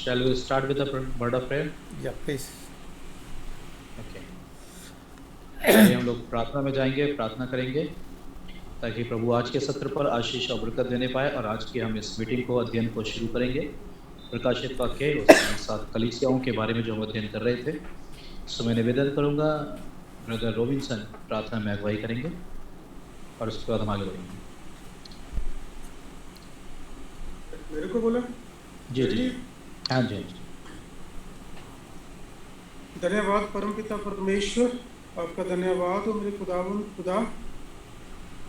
Shall we start with the word of prayer? Yeah, please. Okay. आइए हम लोग प्रार्थना में जाएंगे, प्रार्थना करेंगे ताकि प्रभु आज के सत्र पर आशीष और बरकत देने पाए। और आज की हम इस मीटिंग को अध्ययन को शुरू करेंगे प्रकाशित वाक्य उसमें 7 कलीसियाओं के बारे में जो हम अध्ययन कर रहे थे। सो मैं निवेदन करूंगा, ब्रदर रॉबिन्सन प्रार्थना में अगुवाई करेंगे और उसके बाद हम आगे बढ़ेंगे। मेरे को बोला? जी जी, हाँ जी। धन्यवाद परमपिता परमेश्वर, आपका धन्यवाद हो मेरे खुदा,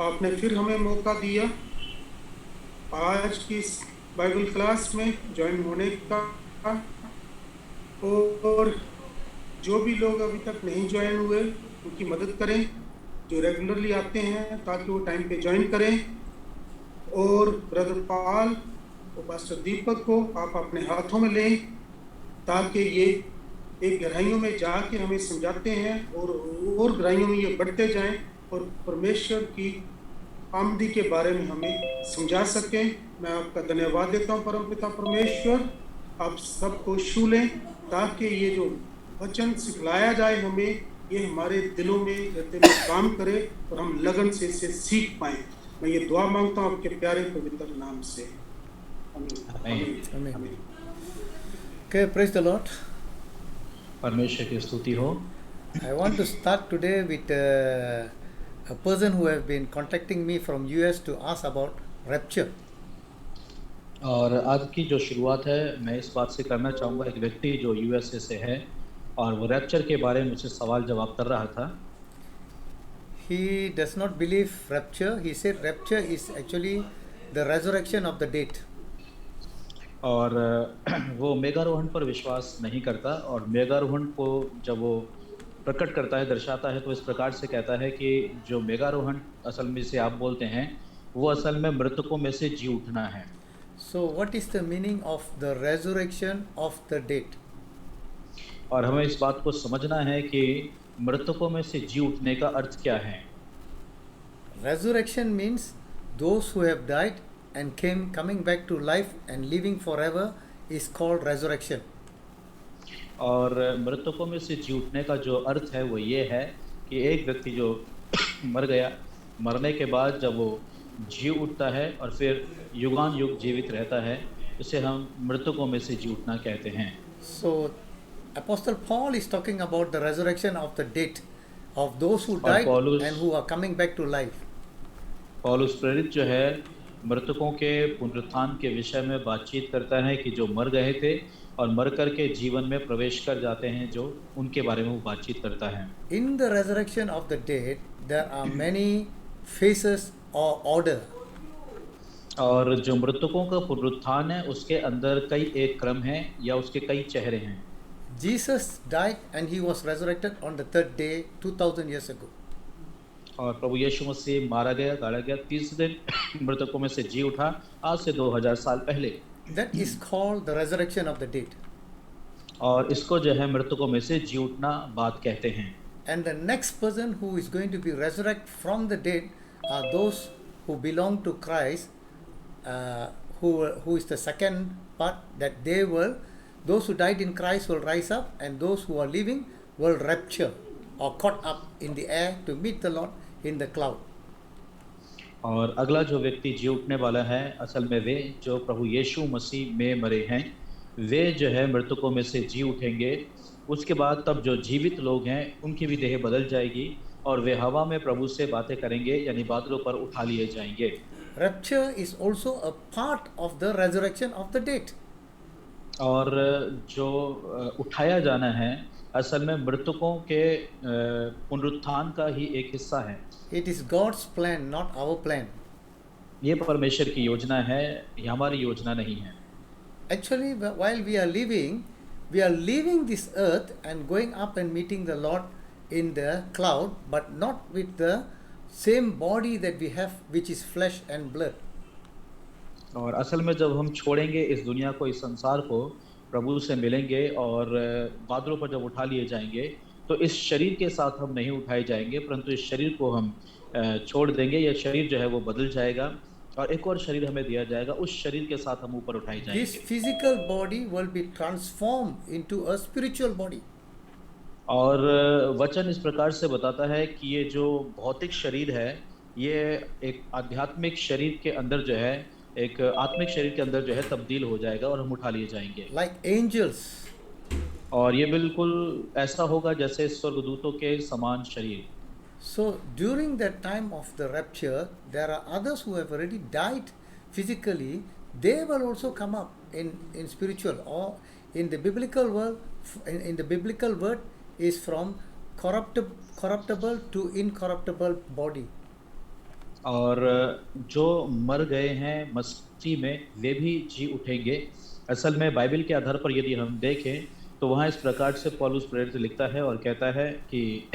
आपने फिर हमें मौका दिया आज की इस बाइबल क्लास में ज्वाइन होने का। और जो भी लोग अभी तक नहीं ज्वाइन हुए उनकी मदद करें, जो रेगुलरली आते हैं ताकि वो टाइम पे ज्वाइन करें। और ब्रदर पाल और पास्टर दीपक को आप अपने हाथों में लें ताकि ये एक गहराइयों में जाके हमें समझाते हैं और गहराइयों में ये बढ़ते जाएं और परमेश्वर की आमदी के बारे में हमें समझा सकें। मैं आपका धन्यवाद देता हूं परमपिता परमेश्वर, आप सबको छू लें ताकि ये जो वचन सिखलाया जाए हमें, ये हमारे दिलों में हृदय में काम करे और हम लगन से इसे सीख पाएं। मैं ये दुआ मांगता हूं आपके प्यारे पवित्र नाम से, आमीन। Okay, praise the Lord. परमेश्वर की स्तुति हो। I want to start today with a person who have been contacting me from US to ask about rapture. और आज की जो शुरुआत है मैं इस बात से करना चाहूँगा, एक व्यक्ति जो यूएसए से है और वो रैप्चर के बारे में मुझसे सवाल जवाब कर रहा था। He does not believe rapture. He said rapture is actually the resurrection of the dead. और वो मेघारोहण पर विश्वास नहीं करता और मेघारोहण को जब वो प्रकट करता है, दर्शाता है, तो इस प्रकार से कहता है कि जो मेघारोहण असल में से आप बोलते हैं वो असल में मृतकों में से जी उठना है। So what is the meaning of the resurrection of the dead? और हमें इस बात को समझना है कि मृतकों में से जी उठने का अर्थ क्या है। Resurrection means those who have died and coming back to life and living forever is called resurrection. और मृतकों में से जी उठने का जो अर्थ है वो ये है कि एक व्यक्ति जो मर गया, मरने के बाद जब वो जी उठता है और फिर युगान युग जीवित रहता है, उसे हम मृतकों में से जी उठना कहते हैं। So Apostle Paul is talking about the resurrection of the dead, of those who died and who are coming back to life. पौलुस प्रेरित जो है मृतकों के पुनरुत्थान के विषय में बातचीत करता है कि जो मर गए थे और मर करके जीवन में प्रवेश कर जाते हैं, जो उनके बारे में वो बातचीत करता है। In the resurrection of the dead, there are many phases or order. और जो मृतकों का पुनरुत्थान है उसके अंदर कई एक क्रम है या उसके कई चेहरे हैं। Jesus died and he was resurrected on the third day 2000 years ago. और प्रभु यीशु मसीह मारा गया, गाड़ा गया, तीसरे दिन मृतकों में से जी उठा, आज से 2000 साल पहले। That is called the resurrection of the dead. और इसको जो है मृतकों में से जी उठना बात कहते हैं। And the next person who is going to be resurrected from the dead are those who belong to Christ, who is the second part, that they will, those who died in Christ will rise up, and those who are living will rapture or caught up in the air to meet the Lord in the cloud. और अगला जो व्यक्ति जी उठने वाला है, असल में वे जो प्रभु यीशु मसीह में मरे हैं, वे जो है मृतकों में से जी उठेंगे। उसके बाद तब जो जीवित लोग हैं उनकी भी देह बदल जाएगी और वे हवा में प्रभु से बातें करेंगे, यानी बादलों पर उठा लिए जाएंगे। Rapture is also a part of the resurrection of the dead. और जो उठाया जाना है असल में मृतकों के पुनरुत्थान का ही एक हिस्सा है। It is God's plan, not our plan. ये परमेश्वर की योजना है, ये हमारी योजना नहीं है। Actually, while we are leaving this earth and going up and meeting the Lord in the cloud, but not with the same body that we have, which is flesh and blood. और असल में जब हम छोड़ेंगे इस दुनिया को, इस संसार को, प्रभु से मिलेंगे और बादलों पर जब उठा लिए जाएंगे, तो इस शरीर के साथ हम नहीं उठाए जाएंगे, परंतु इस शरीर को हम छोड़ देंगे। यह शरीर जो है वो बदल जाएगा और एक और शरीर हमें दिया जाएगा, उस शरीर के साथ हम ऊपर उठाए This जाएंगे। physical body will be transformed into a spiritual body. और वचन इस प्रकार से बताता है कि ये जो भौतिक शरीर है, ये एक आध्यात्मिक शरीर के अंदर जो है, एक आत्मिक शरीर के अंदर जो है तब्दील हो जाएगा और हम उठा लिए जाएंगे। Like angels. और ये बिल्कुल ऐसा होगा जैसे स्वर्गदूतों के समान शरीर। So during that time of the rapture, there are others who have already died physically. They will also come up in spiritual, or in the biblical world. In the biblical word is from corruptible to incorruptible body. और जो मर गए हैं मसीह में, वे भी जी उठेंगे। असल में बाइबल के आधार पर यदि हम देखें तो वहाँ इस प्रकार से पौलुस प्रेरित लिखता है और कहता है कि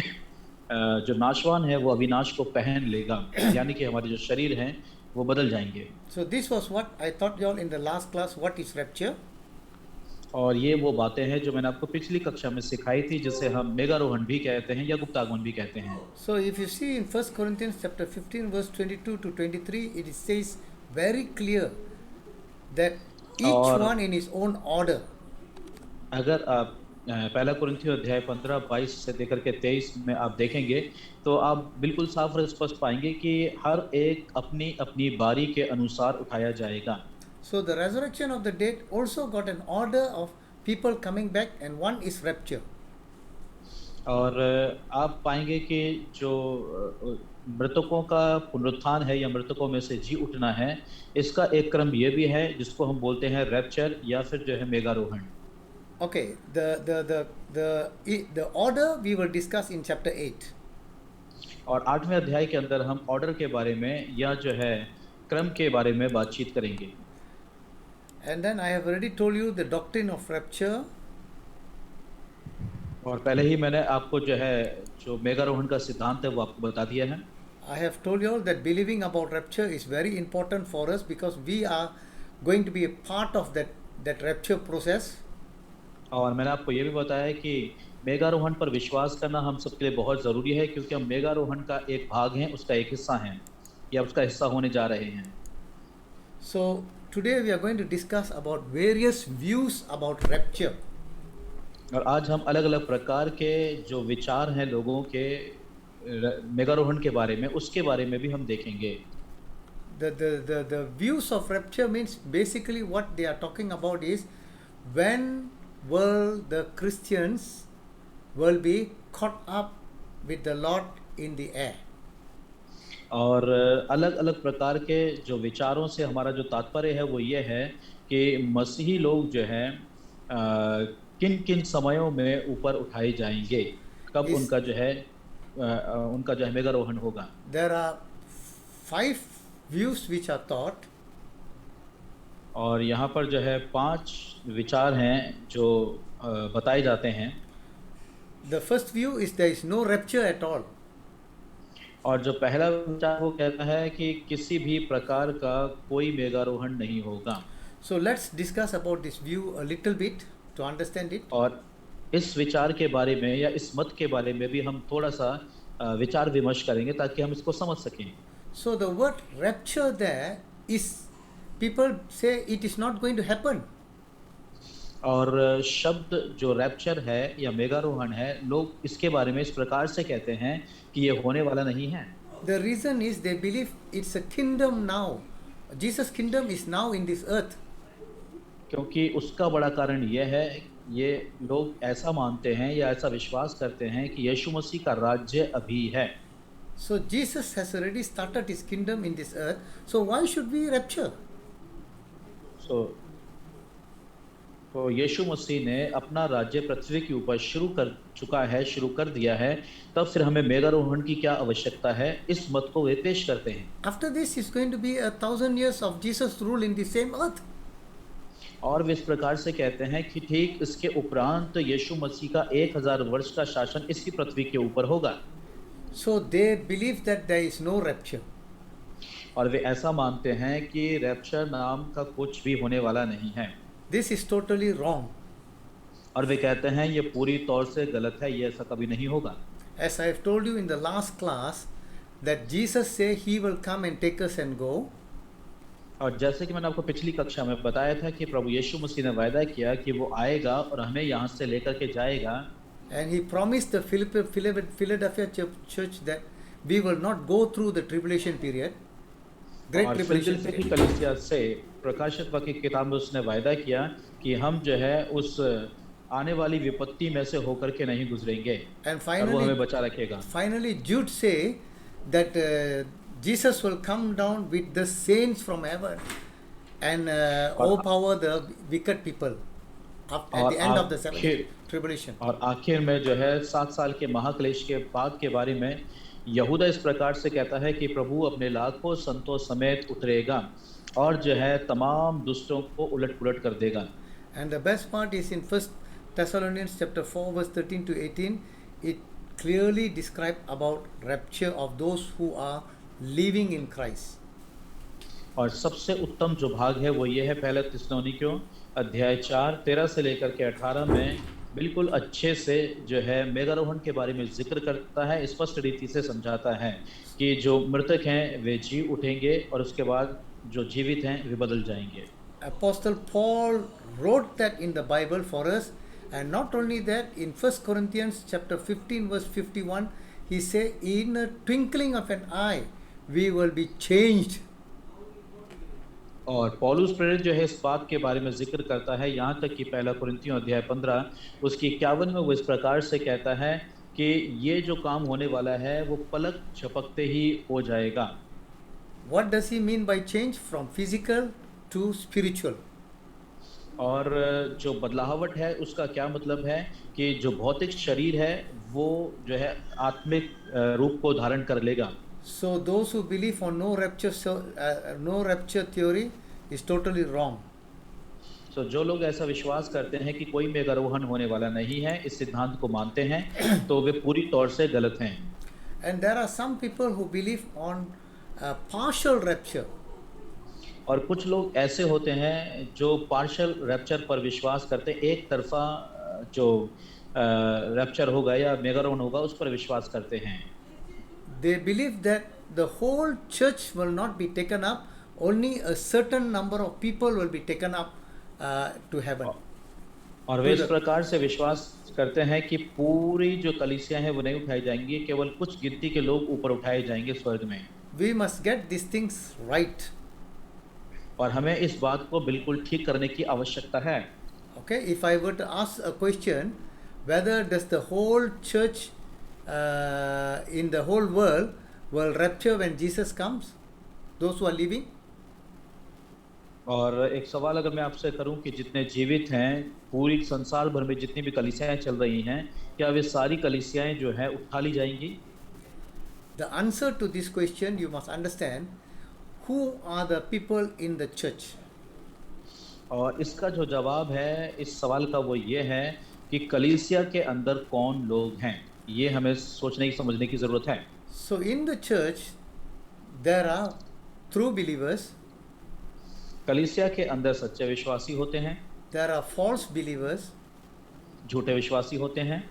जो नाशवान है वो अविनाश को पहन लेगा, यानी कि हमारे जो शरीर हैं वो बदल जाएंगे। So this was what I taught you all in the last class. What is rapture? और ये वो बातें हैं जो मैंने आपको पिछली कक्षा में सिखाई थी, जिसे हम मेघारोहण भी कहते हैं या गुप्तागमन भी कहते हैं। So if you see in 1 Corinthians chapter 15 verse 22 to 23, it says very clear that each और one in his own order. अगर आप पहला कुरिन्थियों अध्याय 15-22 से लेकर के 23 में आप देखेंगे तो आप बिल्कुल साफ और स्पष्ट पाएंगे कि हर एक अपनी अपनी बारी के अनुसार उठाया जाएगा। So the resurrection of the dead also got an order of people coming back, and one is rapture. और आप पाएंगे कि जो मृतकों का पुनरुत्थान है या मृतकों में से जी उठना है, इसका एक क्रम ये भी है जिसको हम बोलते हैं रैप्चर या फिर जो है मेघारोहण। Okay, the order we will discuss in chapter 8. और 8वें अध्याय के अंदर हम ऑर्डर के बारे में या जो है क्रम के बारे में बातचीत करेंगे। And then I have already told you the doctrine of rapture. और पहले ही मैंने आपको जो है जो मेघारोहण का सिद्धांत है वो आपको बता दिया है। I have told you all that believing about rapture is very important for us because we are going to be a part of that rapture process. और मैंने आपको ये भी बताया कि मेघारोहण पर विश्वास करना हम सबके लिए बहुत ज़रूरी है, क्योंकि हम मेघारोहण का एक भाग हैं, उसका एक हिस्सा हैं या उसका हिस्सा होने जा रहे हैं। So today we are going to discuss about various views about rapture. और आज हम अलग अलग प्रकार के जो विचार हैं लोगों के मेघारोहण के बारे में, उसके बारे में भी हम देखेंगे। The views of rapture means basically what they are talking about is when will the Christians will be caught up with the Lord in the air. और अलग अलग प्रकार के जो विचारों से हमारा जो तात्पर्य है वो ये है कि मसीही लोग जो हैं किन किन समयों में ऊपर उठाए जाएंगे, कब उनका जो है मेघारोहण होगा। There are 5 views which are taught. और यहाँ पर जो है 5 विचार हैं जो बताए जाते हैं। The first view is there is no rapture at all. और जो पहला विचार वो कहता है कि किसी भी प्रकार का कोई मेघारोहण नहीं होगा। So let's discuss about this view a little bit to understand it. और इस विचार के बारे में या इस मत के बारे में भी हम थोड़ा सा विचार विमर्श करेंगे ताकि हम इसको समझ सकें। So the word rapture there is, people say it is not going to happen. और शब्द जो रैप्चर है या मेघारोहण है, लोग इसके बारे में इस प्रकार से कहते हैं कि ये होने वाला नहीं है। The reason is they believe it's a kingdom now. Jesus' kingdom is now in this earth. क्योंकि उसका बड़ा कारण ये है, ये लोग ऐसा मानते हैं या ऐसा विश्वास करते हैं कि यीशु मसीह का राज्य अभी है। So Jesus has already started his kingdom in this earth. So why should we rapture? तो यीशु मसीह ने अपना राज्य पृथ्वी के ऊपर शुरू कर दिया है, तब फिर हमें मेघारोहण की क्या आवश्यकता है, इस मत को वे पेश करते हैं। After this is going to be 1,000 years of Jesus' rule in the same earth. और वे इस प्रकार से कहते हैं कि ठीक इसके उपरांत यीशु मसीह का 1000 वर्ष का शासन इसी पृथ्वी के ऊपर होगा। So they believe that there is no rapture. और वे ऐसा मानते हैं कि रैप्चर नाम का कुछ भी होने वाला नहीं है। This is totally wrong. और वे कहते हैं ये पूरी तौर से गलत है, ये ऐसा कभी नहीं होगा। As I have told you in the last class that Jesus said he will come and take us and go. और जैसे कि मैंने आपको पिछली कक्षा में बताया था कि प्रभु यीशु मसीह ने वायदा किया कि वो आएगा और हमें यहाँ से लेकर के जाएगा, And he promised the Philadelphia church that we will not go through the tribulation period, great और tribulation फिलदिल्फिया की period. कलीसिया से प्रकाशित वाक्य की किताब में उसने वायदा किया कि हम जो है उस आने वाली विपत्ति में से होकर के नहीं गुजरेंगे And और वो हमें finally, बचा रखेगा। finally Jude say that Jesus will come down with the saints from heaven and overpower the wicked people at और the end of the seventh आखिर tribulation. और आखिर में जो है 7 साल के महाक्लेश के बाद के बारे में यहूदा इस प्रकार से कहता है कि प्रभु अपने लाखों संतों समेत उतरेगा और जो है तमाम दुष्टों को उलट-पुलट कर देगा। And the best part is in 1 Thessalonians chapter 4 verse 13 to 18, it clearly describes about rapture of those who are living in Christ. और सबसे उत्तम जो भाग है वो ये है पहला थिस्सलुनीकियों अध्याय 4 13 से लेकर के 18 में बिल्कुल अच्छे से जो है मेघारोहण के बारे में जिक्र करता है, स्पष्ट रीति से समझाता है कि जो मृतक हैं वे जी उठेंगे और उसके बाद जो जीवित हैं वे बदल जाएंगे। Apostle Paul wrote that in the Bible for us, and not only that, in 1 Corinthians chapter 15 verse 51, he said, in a twinkling of an eye, we will be changed. और पौलुस प्रेरित जो है इस बात के बारे में जिक्र करता है, यहाँ तक कि पहला कुरिन्थियों अध्याय 15 उसकी 51 में वो इस प्रकार से कहता है कि ये जो काम होने वाला है वो पलक झपकते ही हो जाएगा। What does he mean by change? From physical to spiritual. और जो बदलावट है उसका क्या मतलब है कि जो भौतिक शरीर है वो जो है आत्मिक रूप को धारण कर लेगा। So those who believe on no rapture theory is totally wrong. So जो लोग ऐसा विश्वास करते हैं कि कोई मेघारोहण होने वाला नहीं है, इस सिद्धांत को मानते हैं, तो वे पूरी तौर से गलत हैं। And there are some people who believe on partial rapture. और कुछ लोग ऐसे होते हैं जो पार्शियल रैप्चर पर विश्वास करते हैं, एक तरफा जो रैप्चर होगा या मेघारोहण होगा उस पर विश्वास करते हैं। They believe that the whole church will not be taken up, only a certain number of people will be taken up to heaven. और वे इस प्रकार से विश्वास करते हैं कि पूरी जो कलीसियां हैं वो नहीं उठाई जाएंगी, केवल कुछ गिनती के लोग ऊपर उठाए जाएंगे स्वर्ग में। We must get these things right. और हमें इस बात को बिल्कुल ठीक करने की आवश्यकता है। Okay, if I were to ask a question, whether does the whole church in the whole world will rapture when Jesus comes, those who are living? और एक सवाल अगर मैं आपसे करूं कि जितने जीवित हैं पूरी संसार भर में जितनी भी कलीसियाएं चल रही हैं, क्या वे सारी कलीसियाएं जो है उठा ली जाएंगी? The answer to this question, you must understand who are the people in the church. और इसका जो जवाब है इस सवाल का वो ये है कि कलीसिया के अंदर कौन लोग हैं, ये हमें सोचने की समझने की ज़रूरत है। So in the church there are true believers, कलीसिया के अंदर सच्चे विश्वासी होते हैं, there are false believers, झूठे विश्वासी होते हैं,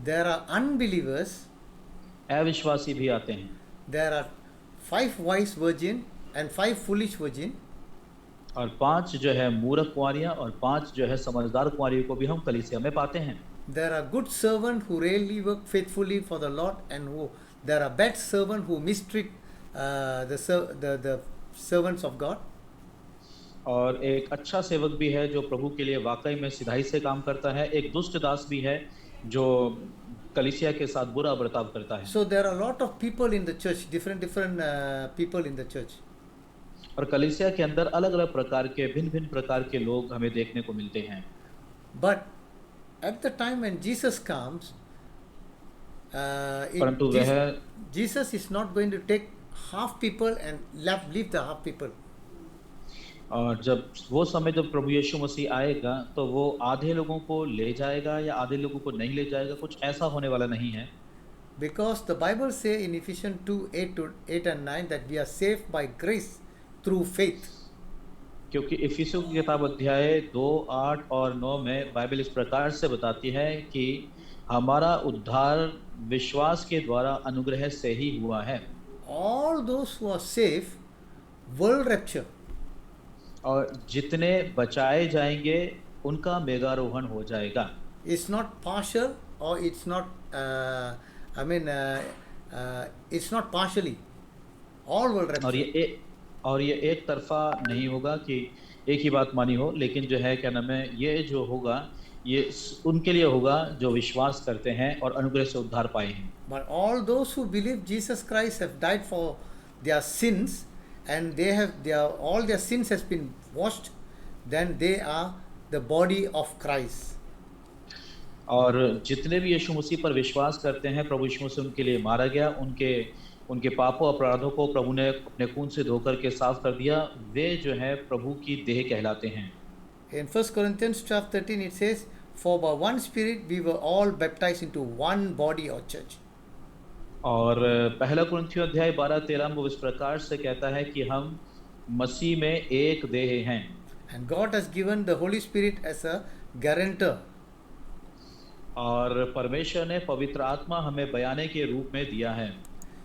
there are unbelievers, अविश्वासी भी आते हैं। there are 5 wise virgin and 5 foolish virgin. और 5 जो है मूर्ख कुंवारियां और 5 जो है समझदार कुंवारियों को भी हम कलीसिया में पाते हैं। There are good servant who really work faithfully for the Lord, and there are bad servant who mistreat the servants of God. और एक अच्छा सेवक भी है जो प्रभु के लिए वाकई में सिधाई से काम करता है, एक दुष्ट दास भी है जो कलीसिया के साथ बुरा बर्ताव करता है। So there are a lot of people in the church, different people in the church. और कलीसिया के अंदर अलग-अलग प्रकार के भिन्न-भिन्न प्रकार के लोग हमें देखने को मिलते हैं। But at the time when Jesus comes, परंतु वह Jesus is not going to take half people and leave the half people. और जब वो समय जब प्रभु यीशु मसीह आएगा तो वो आधे लोगों को ले जाएगा या आधे लोगों को नहीं ले जाएगा, कुछ ऐसा होने वाला नहीं है। Because the Bible say in Ephesians 2:8 and 9 that we are saved by grace through faith. क्योंकि इफिसियों की किताब अध्याय 2, 8 और 9 में बाइबल इस प्रकार से बताती है कि हमारा उद्धार विश्वास के द्वारा अनुग्रह से ही हुआ है। All those who are saved will rapture. और जितने बचाए जाएंगे उनका मेघारोहण हो जाएगा। It's not partial or it's not, I mean, it's not partially. All will और rapture. ये एक तरफा नहीं होगा कि एक ही बात मानी हो, लेकिन जो है क्या नाम है, ये जो होगा ये उनके लिए होगा जो विश्वास करते हैं और अनुग्रह से उद्धार पाए हैं। But all those who believe Jesus Christ have died for their sins and they have all their sins has been washed, then they are the body of Christ. और जितने भी यीशु मसीह पर विश्वास करते हैं, प्रभु यीशु मसीह उनके लिए मारा गया, उनके पापों अपराधों को प्रभु ने अपने खून से धोकर के साफ कर दिया, वे जो है प्रभु की देह कहलाते हैं। In 1 Corinthians chapter 13 it says, for by one spirit we were all baptized into one body or church. और पहला कुरिन्थियों अध्याय 12-13 में इस प्रकार से कहता है कि हम मसीह में एक देह हैं। And God has given the Holy Spirit as a guarantor. और परमेश्वर ने पवित्र आत्मा हमें बयाने के रूप में दिया है।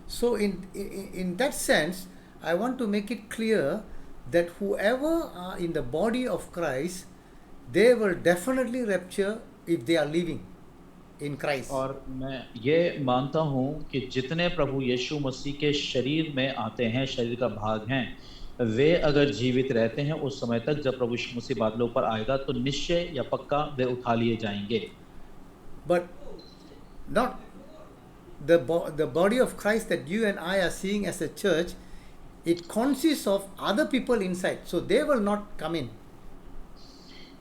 So in that sense, I want to make it clear that whoever are in the body of Christ, they will definitely rapture if they are living in Christ. और मैं ये मानता हूँ कि जितने प्रभु यीशु मसीह के शरीर में आते हैं, शरीर का भाग हैं, वे अगर जीवित रहते हैं उस समय तक जब प्रभु यीशु मसीह बादलों पर आएगा, तो निश्चय या पक्का वे उठा लिए जाएंगे। But not the body of Christ that you and I are seeing as a church, it consists of other people inside, so they will not come in.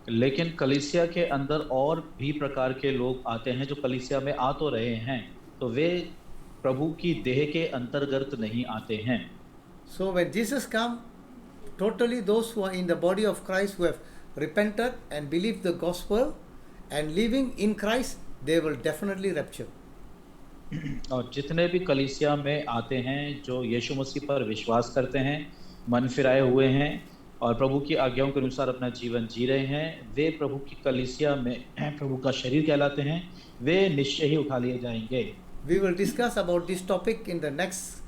लेकिन कलीसिया के अंदर और भी प्रकार के लोग आते हैं जो कलीसिया में आ तो रहे हैं, तो वे प्रभु की देह के अंतर्गत नहीं आते हैं। So when Jesus come, totally those who are in the body of Christ, who have repented and believed the gospel and living in Christ, they will definitely rapture. और जितने भी कलीसिया में आते हैं, जो यीशु मसीह पर विश्वास करते हैं, मन फिराए हुए हैं और प्रभु की आज्ञाओं के अनुसार अपना जीवन जी रहे हैं, वे प्रभु की कलीसिया में प्रभु का शरीर कहलाते हैं, वे निश्चय ही उठा लिए जाएंगे। We will discuss about this topic in the next.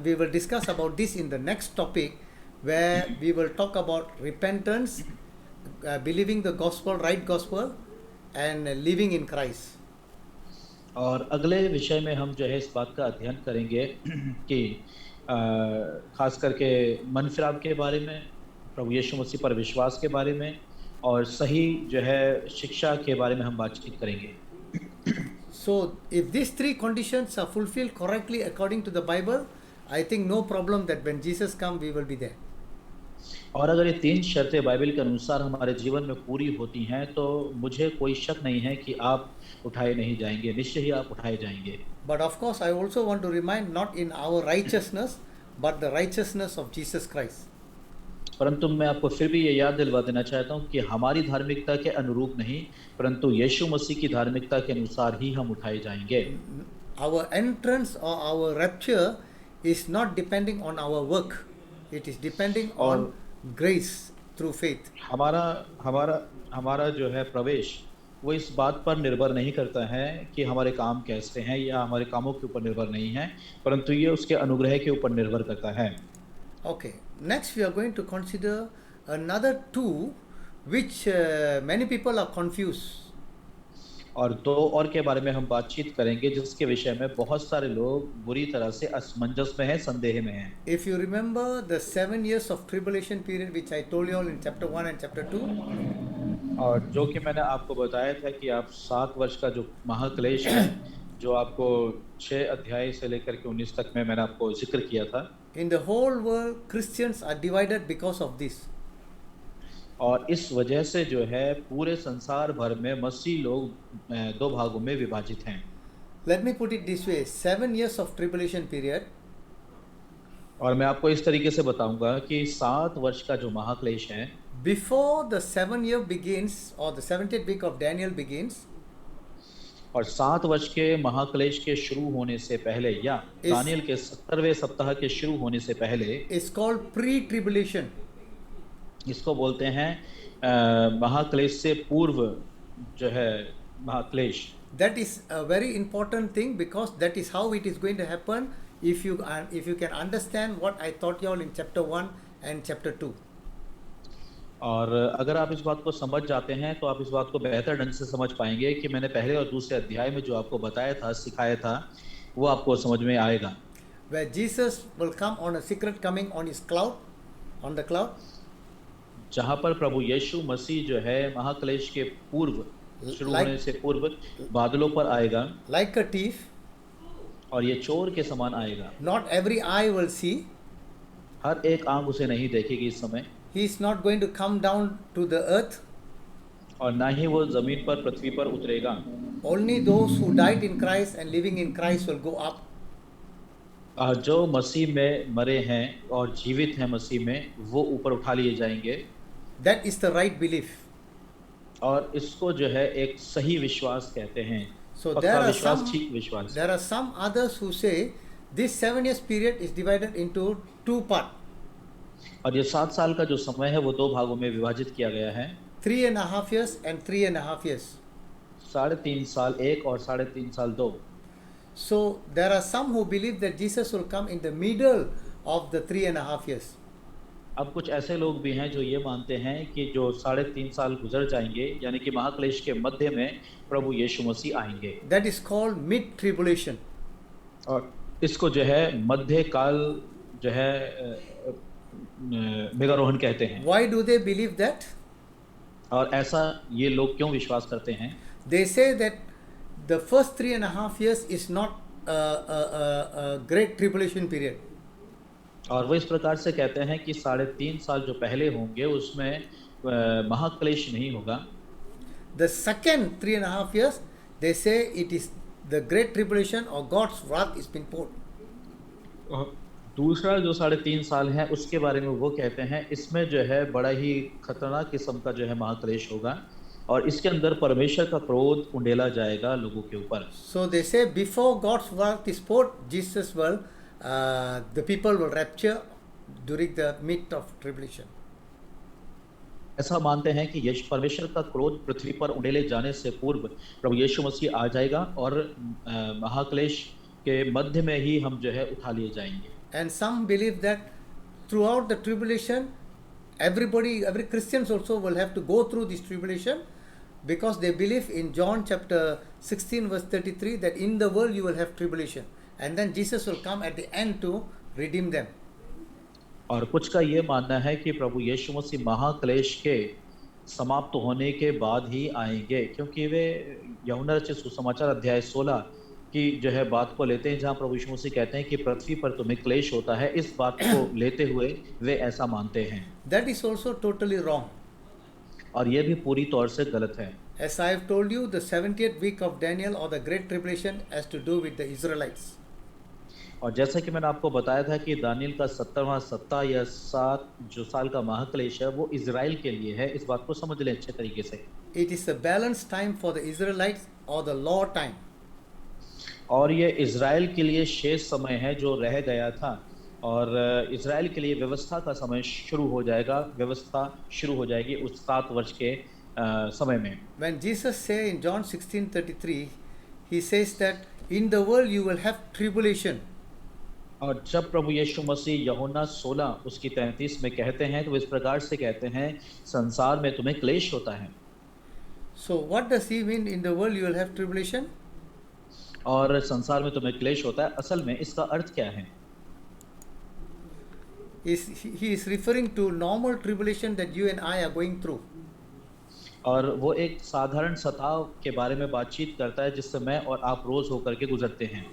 We will discuss about this in the next topic, where we will talk about repentance, believing the gospel, right gospel, and living in Christ. और अगले विषय में हम जो है इस बात का अध्ययन करेंगे कि खास करके मन फिराव के बारे में, प्रभु यीशु मसीह पर विश्वास के बारे में और सही जो है शिक्षा के बारे में हम बातचीत करेंगे। So if these three conditions are fulfilled correctly according to the Bible, I think no problem that when Jesus comes we will be there. और अगर ये तीन शर्तें बाइबल के अनुसार हमारे जीवन में पूरी होती हैं, तो मुझे कोई शक नहीं है कि आप उठाए नहीं जाएंगे, निश्चय ही आप उठाए जाएंगे। But of course I also want to remind, not in our righteousness but the righteousness of Jesus Christ. परंतु मैं आपको फिर भी ये याद दिलवा देना चाहता हूँ कि हमारी धार्मिकता के अनुरूप नहीं, परंतु यीशु मसीह की धार्मिकता के अनुसार ही हम उठाए जाएंगे। Our entrance or our rapture is not depending on our work. It is depending on grace through faith. हमारा जो है प्रवेश वो इस बात पर निर्भर नहीं करता है कि हमारे काम कैसे हैं या हमारे कामों के ऊपर निर्भर नहीं है, परंतु ये उसके अनुग्रह के ऊपर निर्भर करता है। Okay, next we are going to consider another two which many people are confused. और दो और के बारे में हम बातचीत करेंगे जिसके विषय में बहुत सारे लोग बुरी तरह से असमंजस में हैं, संदेह में हैं। If you remember the 7 years of tribulation period which I told you all in chapter 1 and chapter 2, और जो कि मैंने आपको बताया था कि आप 7 वर्ष का जो महाक्लेश है, जो आपको 6 अध्याय से लेकर के 19 तक में मैंने आपको जिक्र किया था। in the whole world Christians are divided because of this. और इस वजह से जो है पूरे संसार भर में मसीह लोग 2 भागों में विभाजित हैं। Let me put it this way, 7 years of tribulation period, और मैं आपको इस तरीके से बताऊंगा कि 7 वर्ष का जो महाक्लेश है, before the 7 year begins or the 70th week of Daniel begins, और 7 वर्ष के महाक्लेश के शुरू होने से पहले या दानियल के 70वें सप्ताह के शुरू होने से पहले, is called pre-tribulation. इसको बोलते हैं महाक्लेश से पूर्व जो है महाक्लेश। That is a very important thing because that is how it is going to happen if you can understand what I taught you all in chapter 1 and chapter 2. और अगर आप इस बात को समझ जाते हैं तो आप इस बात को बेहतर ढंग से समझ पाएंगे कि मैंने पहले और दूसरे अध्याय में जो आपको बताया था, सिखाया था, वो आपको समझ में आएगा। where Jesus will come on a secret coming on his cloud, on the cloud, जहां पर प्रभु यीशु मसीह जो है महाक्लेश के पूर्व, शुरू like होने से पूर्व बादलों पर आएगा, like a thief. और ये चोर के समान आएगा। Not every eye will see. हर एक आंख उसे नहीं देखेगी इस समय, He is not going to come down to the earth. और ना ही वो जमीन पर, पृथ्वी पर उतरेगा। Only those who died in Christ and living in Christ will go up. जो मसीह में मरे हैं और जीवित हैं मसीह में, वो ऊपर उठा लिए जाएंगे। That is the right belief. और इसको जो है एक सही विश्वास कहते हैं। So पक्का विश्वास, ठीक विश्वास। there are some others who say this 7 years period is divided into 2 parts. और ये 7 साल का जो समय है वो 2 भागों में विभाजित किया गया है। 3.5 years and 3.5 years. 3.5 साल एक और 3.5 साल 2। So there are some who believe that Jesus will come in the middle of the 3.5 years. अब कुछ ऐसे लोग भी हैं जो ये मानते हैं कि जो 3.5 साल गुजर जाएंगे, यानी कि महाक्लेश के मध्य में प्रभु यीशु मसीह आएंगे। That is called mid tribulation. और इसको जो है मध्य काल जो है मेघारोहण कहते हैं। Why do they believe that? और ऐसा ये लोग क्यों विश्वास करते हैं? They say that the first 3.5 years is not a great tribulation period. और वो इस प्रकार से कहते हैं कि 3.5 साल जो पहले होंगे उसमें महाक्लेश नहीं होगा। The second 3.5 years, they say it is the great tribulation or God's wrath is been poured. और दूसरा जो 3.5 साल है उसके बारे में वो कहते हैं इसमें जो है बड़ा ही खतरनाक किस्म का जो है महाक्लेश होगा, और इसके अंदर परमेश्वर का क्रोध उंडेला जाएगा लोगों के ऊपर। So they say before God's wrath is poured, Jesus will, the people will rapture during the mid of tribulation. ऐसा मानते हैं कि यीशु परमेश्वर का क्रोध पृथ्वी पर उंडेले जाने से पूर्व प्रभु यीशु मसीह आ जाएगा और महाक्लेश के मध्य में ही हम जो है उठा लिए जाएंगे। And some believe that throughout the tribulation, every Christians also will have to go through this tribulation, because they believe in John chapter 16 verse 33 that in the world you will have tribulation, and then Jesus will come at the end to redeem them. और कुछ का ये मानना है कि प्रभु यीशु मसीह महाक्लेश के समाप्त होने के बाद ही आएंगे, क्योंकि वे यूहन्ना रचित सुसमाचार अध्याय 16 की जो है बात को लेते हैं, जहाँ प्रभु यीशु मसीह कहते हैं कि पृथ्वी पर तुम्हें क्लेश होता है। इस बात को लेते हुए वे ऐसा मानते हैं। That is also totally wrong. और ये भी पूरी तौर से गलत है। As I have told you, the 70th week of Daniel or the Great Tribulation has to do with the Israelites. और जैसा कि मैंने आपको बताया था कि दानियल का 70वां सप्ताह या 7 जो साल का महाक्लेश है वो इजराइल के लिए है। इस बात को समझ लें अच्छे तरीके से। It is a balanced time for the Israelites or the law time. और ये इजराइल के लिए शेष समय है जो रह गया था, और इजराइल के लिए व्यवस्था का समय शुरू हो जाएगा, व्यवस्था शुरू हो जाएगी उस 7 वर्ष के समय में। When Jesus say in John 16:33, he says that in the world you will have tribulation. और जब प्रभु यीशु मसीह यूहन्ना 16 उसकी 33 में कहते हैं तो वो इस प्रकार से कहते हैं संसार में तुम्हें क्लेश होता है। So what does he mean in the world you will have tribulation? और संसार में तुम्हें क्लेश होता है, असल में इसका अर्थ क्या है? He is referring to normal tribulation that you and I are going through. और वो एक साधारण सताव के बारे में बातचीत करता है जिससे मैं और आप रोज होकर के गुजरते हैं।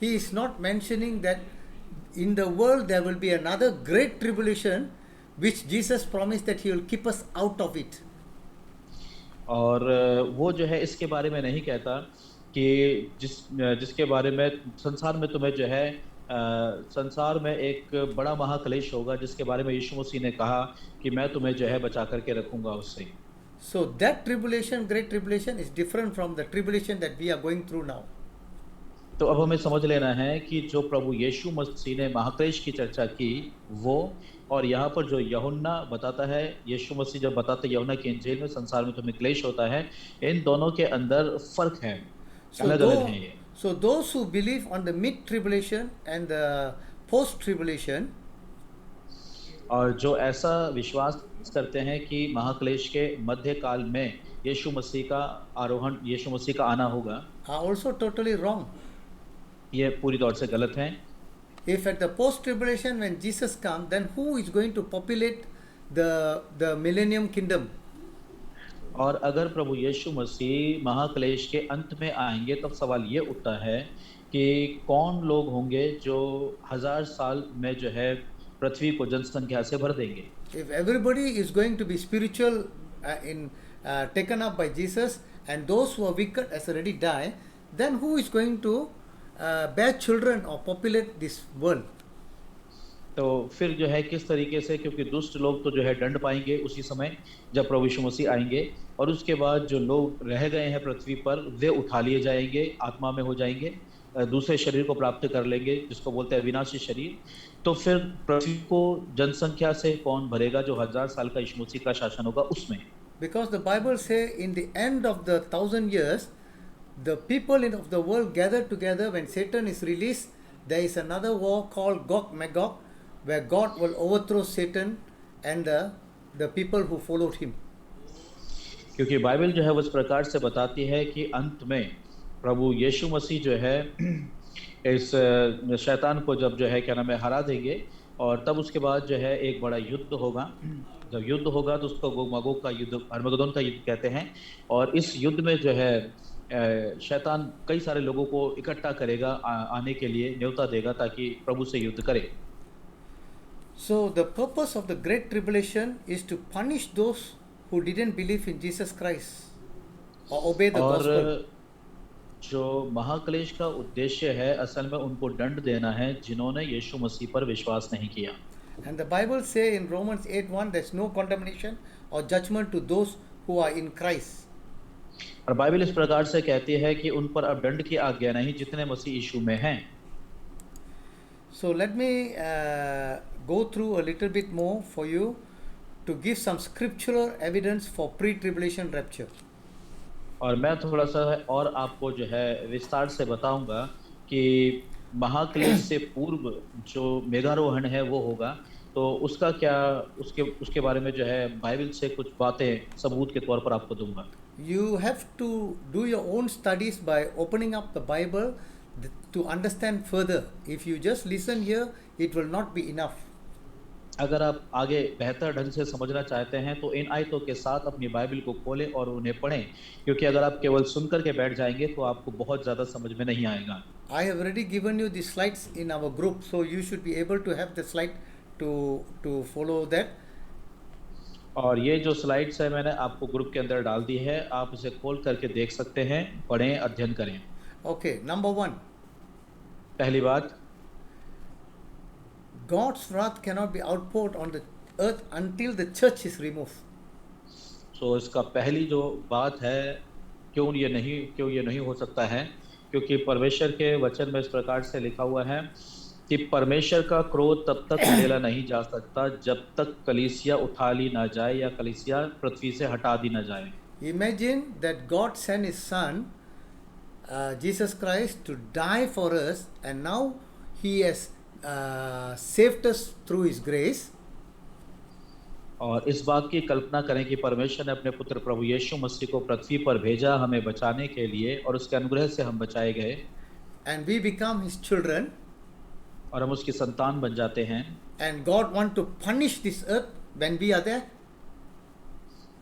He is not mentioning that in the world there will be another great tribulation which Jesus promised that he will keep us out of it. और वो जो है इसके बारे में नहीं कहता कि जिसके बारे में संसार में तुम्हें जो है संसार में एक बड़ा महाक्लेश होगा जिसके बारे में यीशु मसीह ने कहा कि मैं तुम्हें जो है बचा करके रखूंगा उससे। So that tribulation, great tribulation, is different from the tribulation that we are going through now. तो अब हमें समझ लेना है कि जो प्रभु यीशु मसीह ने महाक्लेश की चर्चा की वो, और यहाँ पर जो यूहन्ना बताता है, यीशु मसीह जब बताते यूहन्ना की इंजील में संसार में तुम्हें क्लेश होता है, इन दोनों के अंदर फर्क है, अलग-अलग हैं ये। So those who believe on the mid tribulation and the post tribulation, और जो ऐसा विश्वास करते हैं कि महाक्लेश के मध्य काल में यीशु मसीह का आरोहण, यीशु मसीह का आना होगा, are also totally wrong. ये पूरी तौर से गलत है। If at the post tribulation when Jesus comes, then who is going to populate the millennium kingdom? और अगर प्रभु यीशु मसीह महाक्लेश के अंत में आएंगे, तब सवाल ये उठता है कि कौन लोग होंगे जो 1000 साल में जो है पृथ्वी को जनसंख्या से भर देंगे। If everybody is going to be spiritual taken up by Jesus, and those who are wicked has already died, then who is going to bear children or populate this world? तो फिर जो है किस तरीके से, क्योंकि दुष्ट लोग तो जो है दंड पाएंगे उसी समय जब प्रभु यीशु मसीह आएंगे, और उसके बाद जो लोग रह गए हैं पृथ्वी पर वे उठा लिए जाएंगे, आत्मा में हो जाएंगे, दूसरे शरीर को प्राप्त कर लेंगे जिसको बोलते हैं विनाशी शरीर। तो फिर पृथ्वी को जनसंख्या से कौन भरेगा जो 1000 साल का यीशु मसीह का शासन होगा उसमें। Because the Bible say in the end of the 1000 years, the people of the world gather together. When Satan is released, there is another war called Gog Magog, where God will overthrow Satan and the people who followed him. क्योंकि Bible जो है वो इस प्रकार से बताती है कि अंत में प्रभु यीशु मसीह जो है इस शैतान को जब जो है क्या नाम है हरा देंगे, और तब उसके बाद जो है एक बड़ा युद्ध होगा। जब युद्ध होगा तो उसको गोग मागोग का युद्ध, अर्मगदोन का युद्ध कहते हैं। और इस युद्ध में जो है शैतान कई सारे लोगों को इकट्ठा करेगा, आने के लिए न्योता देगा ताकि प्रभु से युद्ध करे। So the purpose of the great tribulation is to punish those who didn't believe in Jesus Christ or obey the gospel. और जो महाक्लेश का उद्देश्य है असल में उनको दंड देना है जिन्होंने यीशु मसीह पर विश्वास नहीं किया। And the Bible say in Romans 8:1, there's no condemnation or judgment to those who are in Christ. और बाइबल इस प्रकार से कहती है कि उन पर अब दंड की आज्ञा नहीं जितने मसीह यीशु में हैं। So let me go through a little bit more for you to give some scriptural evidence for pre-tribulation rapture. और मैं थोड़ा सा और आपको जो है विस्तार से बताऊंगा कि महाक्लेश से पूर्व जो मेघारोहण है वो होगा, तो उसका क्या, उसके बारे में जो है बाइबल से कुछ बातें सबूत के तौर पर आपको दूंगा। You have to do your own studies by opening up the Bible to understand further. If you just listen here, it will not be enough. अगर आप आगे बेहतर ढंग से समझना चाहते हैं तो इन आयतों के साथ अपनी बाइबल को खोलें और उन्हें पढ़ें, क्योंकि अगर आप केवल सुनकर के बैठ जाएंगे तो आपको बहुत ज़्यादा समझ में नहीं आएगा। I have already given you the slides in our group, so you should be able to have the slide to follow that. और ये जो स्लाइड्स है मैंने आपको ग्रुप के अंदर डाल दी है, आप इसे खोल करके देख सकते हैं, पढ़ें, अध्ययन करें। Okay, number 1. पहली बात, God's wrath cannot be outpoured on the earth until the church is removed. तो इसका पहली जो बात है, क्यों ये नहीं हो सकता है, क्योंकि परमेश्वर के वचन में इस प्रकार से लिखा हुआ है कि परमेश्वर का क्रोध तब तक झेला नहीं जा सकता जब तक कलीसिया उठा ली ना जाए या कलीसिया पृथ्वी से हटा दी ना जाए। Imagine that God sent His Son, Jesus Christ, to die for us, and now He has saved us through His grace. और इस बात की कल्पना करें कि परमेश्वर ने अपने पुत्र प्रभु यीशु मसीह को पृथ्वी पर भेजा हमें बचाने के लिए, और उसके अनुग्रह से हम बचाए गए And we become His children. और हम उसकी संतान बन जाते हैं। And God want to punish this earth when we are there.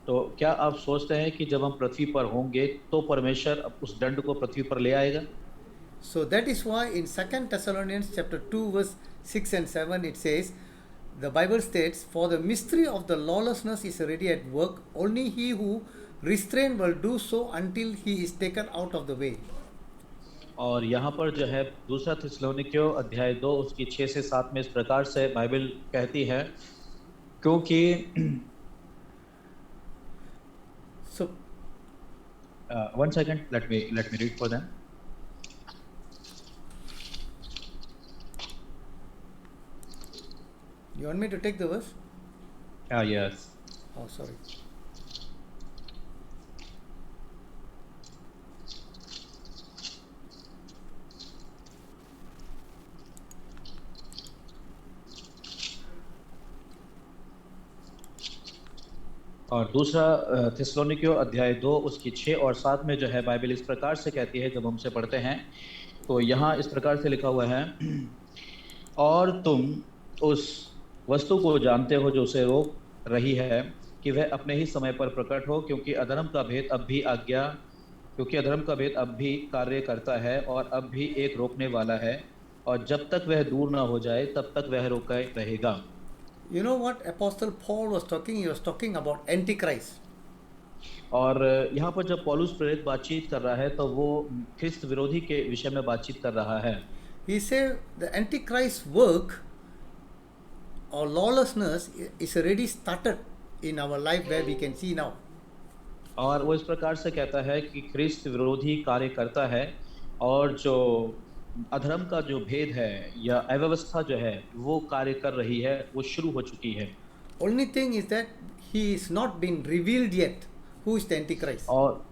तो क्या आप सोचते हैं कि जब हम पृथ्वी पर होंगे तो परमेश्वर उस दंड को पृथ्वी पर ले आएगा? So that is why in 2 Thessalonians chapter 2 verse 6 and 7 it says, the Bible states, for the mystery of the lawlessness is already at work, only he who restrain will do so until he is taken out of the way. और यहाँ पर जो है दूसरा थिस्सलुनीकियों अध्याय 2 उसकी 6 से 7 में इस प्रकार से बाइबल कहती है, क्योंकि So 1 second, let me read for them. you want me to take the verse? Yes. Oh, sorry. और दूसरा थिस्सलुनीकियों अध्याय 2 उसकी 6 और 7 में जो है बाइबल इस प्रकार से कहती है, जब हम उसे पढ़ते हैं तो यहाँ इस प्रकार से लिखा हुआ है, और तुम उस वस्तु को जानते हो जो उसे रोक रही है कि वह अपने ही समय पर प्रकट हो, क्योंकि अधर्म का भेद अब भी कार्य करता है और अब भी एक रोकने वाला है, और जब तक वह दूर ना हो जाए तब तक वह रोका रहेगा। You know what Apostle Paul was talking? He was talking about Antichrist. और यहाँ पर जब पौलुस प्रेरित बातचीत कर रहा है तो वो ख्रिस्त विरोधी के विषय में बातचीत कर रहा है। He said the Antichrist work or lawlessness is already started in our life where we can see now. और वो इस प्रकार से कहता है कि ख्रिस्त विरोधी कार्य करता है, और जो अधर्म का जो भेद है या अव्यवस्था जो है वो कार्य कर रही है, वो शुरू हो चुकी है। Only thing is that he is not been revealed yet. Who is the Antichrist? और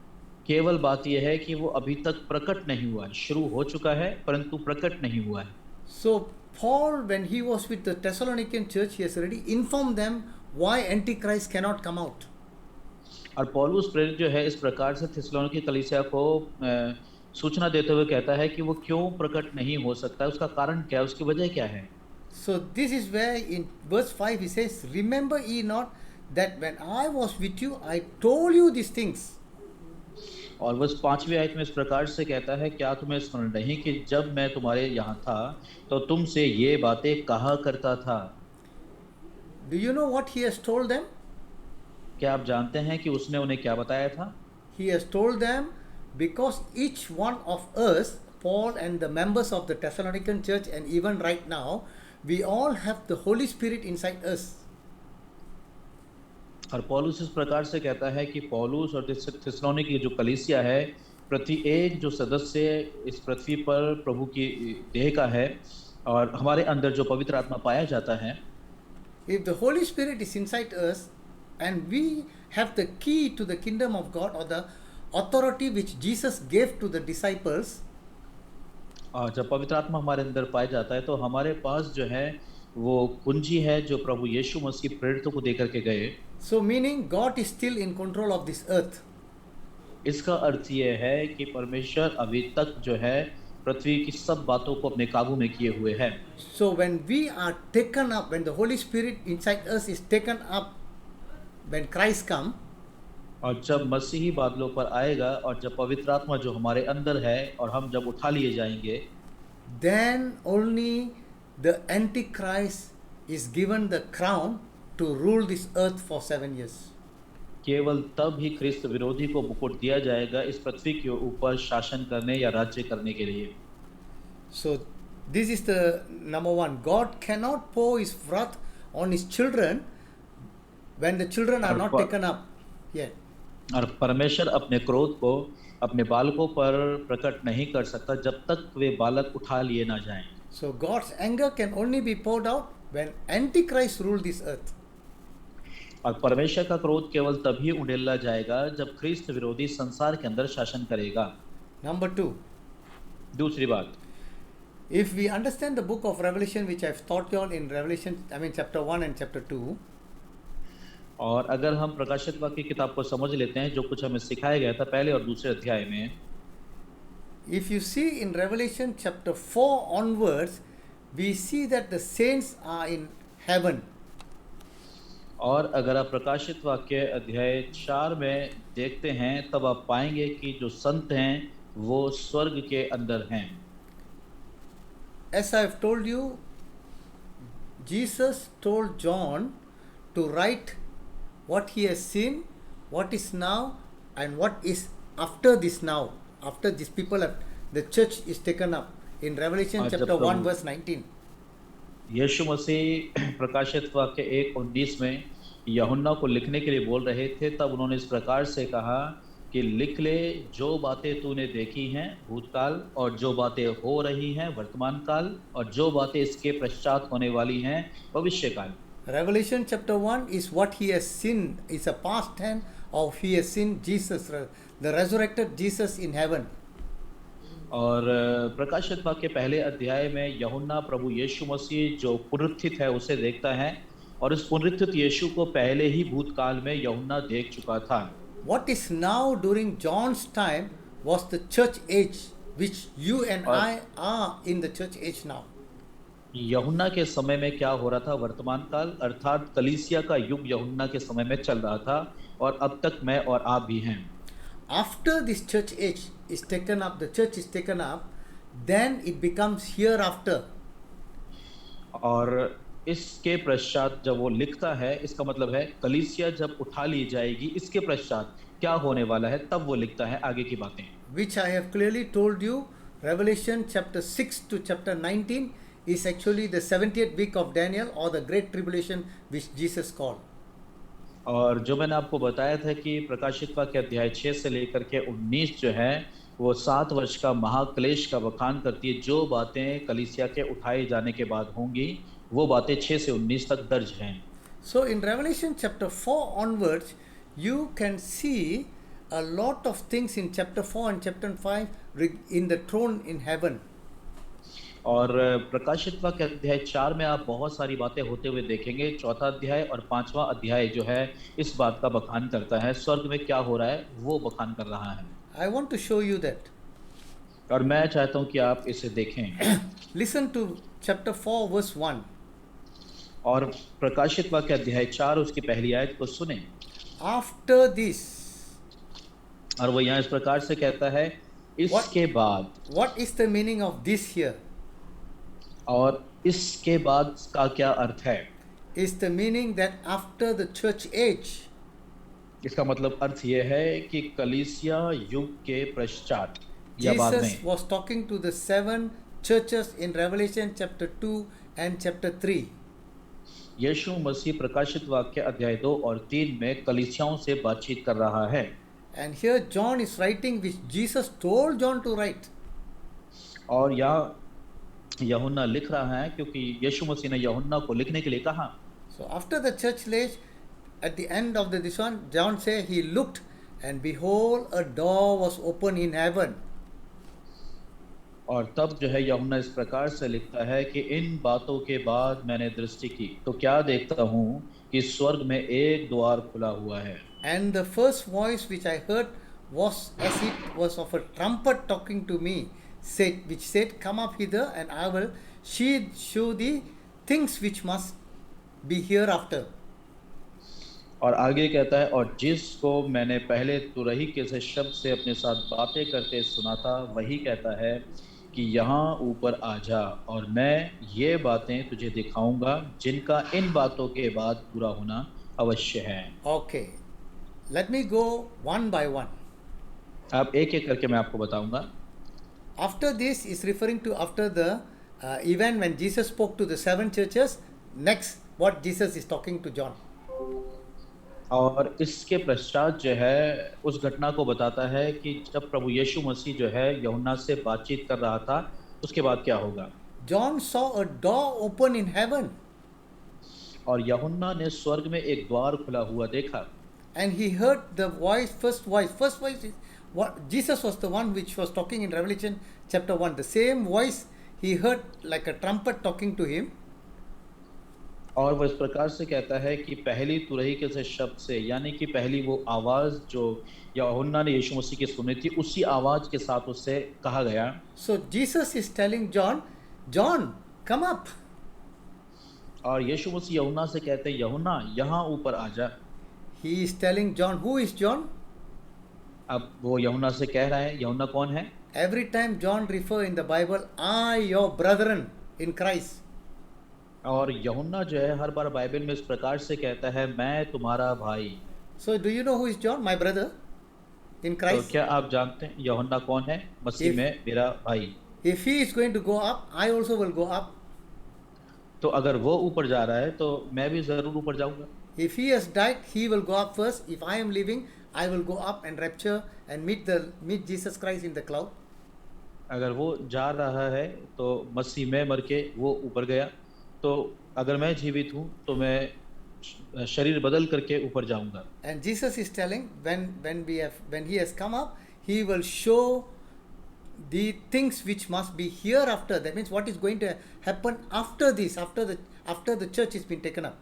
केवल बात यह है कि वो अभी तक प्रकट नहीं हुआ है, शुरू हो चुका है परंतु प्रकट नहीं हुआ है। So Paul, when he was with the Thessalonican church, he has already informed them why Antichrist cannot come out. और पौलुस प्रेरित जो है इस प्रकार से थिस्सलुनीकी कलीसिया को सूचना देते हुए कहता है कि वो क्यों प्रकट नहीं हो सकता, उसका कारण क्या है, उसकी वजह क्या है। So this is where in verse 5 he says, remember ye not that when I was with you, I told you these things. और बस 5वीं आयत में इस प्रकार से कहता है, क्या तुम्हें स्मरण नहीं कि जब मैं तुम्हारे यहाँ था तो तुमसे ये बातें कहा करता था। Do you know what he has told them? क्या आप जानते हैं कि उसने उन्हें क्या बताया था? He has told them because each one of us, Paul and the members of the Thessalonican church, and even right now, we all have the Holy Spirit inside us. और पौलुस इस प्रकार से कहता है कि पौलुस और थिस्सलुनीकी की जो कलीसिया है, प्रति एक जो सदस्य इस पृथ्वी पर प्रभु की देह का है, और हमारे अंदर जो पवित्र आत्मा पाया जाता है। If the Holy Spirit is inside us and we have the key to the kingdom of God or the authority which Jesus gave to the disciples, और जब पवित्र आत्मा हमारे अंदर पाया जाता है तो हमारे पास जो है वो कुंजी है जो प्रभु यीशु मसीह प्रेरितों को देकर के गए। so meaning God is still in control of this earth. इसका अर्थ ये है कि परमेश्वर अभी तक जो है पृथ्वी की सब बातों को अपने काबू में किए हुए है। So when we are taken up, when the Holy Spirit inside us is taken up, when Christ come, और जब मसीही बादलों पर आएगा और जब पवित्र आत्मा जो हमारे अंदर है और हम जब उठा लिए जाएंगे, then only the Antichrist is given the crown to rule this earth for 7 years. केवल तब ही ख्रिस्त विरोधी को मुकुट दिया जाएगा इस पृथ्वी के ऊपर शासन करने या राज्य करने के लिए। So this is the number one. God cannot pour his wrath on his children when the children are not taken up yet. और परमेश्वर अपने क्रोध को अपने बालकों पर प्रकट नहीं कर सकता जब तक वे बालक उठा लिए ना जाएं। So God's anger can only be poured out when Antichrist rule this earth. और परमेश्वर का क्रोध केवल तभी उंडेला जाएगा जब ख्रिस्त विरोधी संसार के अंदर शासन करेगा। Number 2. दूसरी बात, If we understand the book of Revelation, which I've taught you all in Revelation, chapter 1 and chapter 2, और अगर हम प्रकाशित वाक्य की किताब को समझ लेते हैं जो कुछ हमें सिखाया गया था पहले और दूसरे अध्याय में, if you see in Revelation chapter 4 onwards, we see that the saints are in heaven. और अगर आप प्रकाशित वाक्य अध्याय 4 में देखते हैं तब आप पाएंगे कि जो संत हैं वो स्वर्ग के अंदर हैं। As I have told you, Jesus told John to write what he has seen, what is now, and what is after this now. After these people have, the church is taken up. In Revelation chapter 1 verse 19. यीशु मसीह प्रकाशित वाक्य 1:19 में यूहन्ना को लिखने के लिए बोल रहे थे, तब उन्होंने इस प्रकार से कहा कि लिख ले जो बातें तूने देखी हैं भूतकाल, और जो बातें हो रही हैं वर्तमान काल, और जो बातें इसके पश्चात होने वाली हैं भविष्यकाल। Revelation chapter 1 is what he has seen, is a past tense of he has seen Jesus, the resurrected Jesus in heaven. और प्रकाशित वाक्य पहले अध्याय में यूहन्ना प्रभु यीशु मसीह जो पुनरुत्थित है उसे देखता है, और इस पुनरुत्थित यीशु को पहले ही भूतकाल में यूहन्ना देख चुका था। What is now during John's time was the church age, which you and और I are in the church age now. यूहन्ना के समय में क्या हो रहा था, वर्तमान काल अर्थात कलीसिया का युग यूहन्ना के समय में चल रहा था, और अब तक मैं और आप भी हैं। After this church age is taken up, the church is taken up, then it becomes hereafter. और इसके पश्चात जब वो लिखता है, इसका मतलब है कलीसिया जब उठा ली जाएगी, इसके पश्चात क्या होने वाला है, तब वो लिखता है आगे की बातें। Which I have clearly told you, Revelation chapter 6 to chapter 19 is actually the 70th week of Daniel, or the great tribulation which Jesus called. और जो मैंने आपको बताया था कि प्रकाशित वाक्य अध्याय 6 से लेकर के 19 जो है वो 7 वर्ष का महाक्लेश का बखान करती है। जो बातें कलीसिया के उठाए जाने के बाद होंगी, वो बातें 6 से 19 तक दर्ज हैं। So in Revelation chapter 4 onwards, you can see a lot of things in chapter 4 and chapter 5 in the throne in heaven. और प्रकाशित वाक्य अध्याय 4 में आप बहुत सारी बातें होते हुए देखेंगे। चौथा अध्याय और 5वां अध्याय जो है इस बात का बखान करता है, स्वर्ग में क्या हो रहा है वो बखान कर रहा है। I want to show you that. और मैं चाहता हूं कि आप इसे देखें। Listen to chapter 4 verse 1. और प्रकाशित वाक्य अध्याय 4 उसकी पहली आयत को सुने। After this, और वो यहाँ इस प्रकार से कहता है, इसके बाद। what is the meaning of this here? और इसके बाद का क्या अर्थ है? Is the meaning that after the church age, इसका मतलब अर्थ ये है कि कलीसिया युग के पश्चात या बाद Jesus में। was talking to the 7 churches in Revelation chapter 2 and chapter 3. यीशु मसीह प्रकाशित वाक्य अध्याय 2 और 3 में कलीसियाओं से बातचीत कर रहा है। And here John is writing which Jesus told John to write. और यहाँ यूहन्ना लिख रहा है क्योंकि यीशु मसीह ने यूहन्ना को लिखने के लिए कहा। So after the church age, at the end of this one, John said he looked and behold a door was open in heaven. और तब जो है यूहन्ना इस प्रकार से लिखता है कि इन बातों के बाद मैंने दृष्टि की तो क्या देखता हूँ कि स्वर्ग में एक द्वार खुला हुआ है। And the first voice which I heard was as it was of a trumpet talking to me, which said, come up hither, and I will show thee things which must be hereafter. और आगे कहता है, और जिसको मैंने पहले तुरही के से शब्द से अपने साथ बातें करते सुना था, वही कहता है कि यहाँ ऊपर आ जा, और मैं ये बातें तुझे दिखाऊंगा जिनका इन बातों के बाद पूरा होना अवश्य है। Okay, let me go one by one. आप एक एक करके मैं आपको बताऊंगा। After this is referring to after the event when Jesus spoke to the 7 churches. Next, what Jesus is talking to John. और इसके पश्चात जो है उस घटना को बताता है कि जब प्रभु यीशु मसीह जो है यूहन्ना से बातचीत कर रहा था, उसके बाद क्या होगा। John saw a door open in heaven. और यूहन्ना ने स्वर्ग में एक द्वार खुला हुआ देखा। And he heard the voice, first voice. First voice is what Jesus was the one which was talking in Revelation chapter 1. The same voice he heard like a trumpet talking to him. और वो इस प्रकार से कहता है कि पहली तुरही के से शब्द से, यानी कि पहली वो आवाज जो यूहन्ना ने यीशु मसीह की सुनी थी, उसी आवाज के साथ उससे कहा गया। So Jesus is telling John, John, come up. और यीशु मसीह यूहन्ना से कहते हैं, यूहन्ना यहाँ ऊपर आ जा। He is telling John, who is John? अब वो यूहन्ना से कह रहा है, यूहन्ना कौन है? Every time John refer in the Bible, I your brethren in Christ. और यूहन्ना जो है हर बार बाइबल में इस प्रकार से कहता है, मैं तुम्हारा भाई। So do you know who is John? My brother in तो Christ. क्या आप जानते हैं यूहन्ना कौन है? मसीह में मेरा भाई। If he is going to go up, I also will go up. तो अगर वो ऊपर जा रहा है तो मैं भी जरूर ऊपर जाऊंगा। If he has died, he will go up first. If I am living, I will go up and rapture and meet Jesus Christ in the cloud. अगर वो जा रहा है तो मसीह में मर के वो ऊपर गया, तो अगर मैं जीवित हूँ तो मैं शरीर बदल करके ऊपर जाऊंगा। And Jesus is telling when he has come up, he will show the things which must be hereafter. That means what is going to happen after this, after the church has been taken up.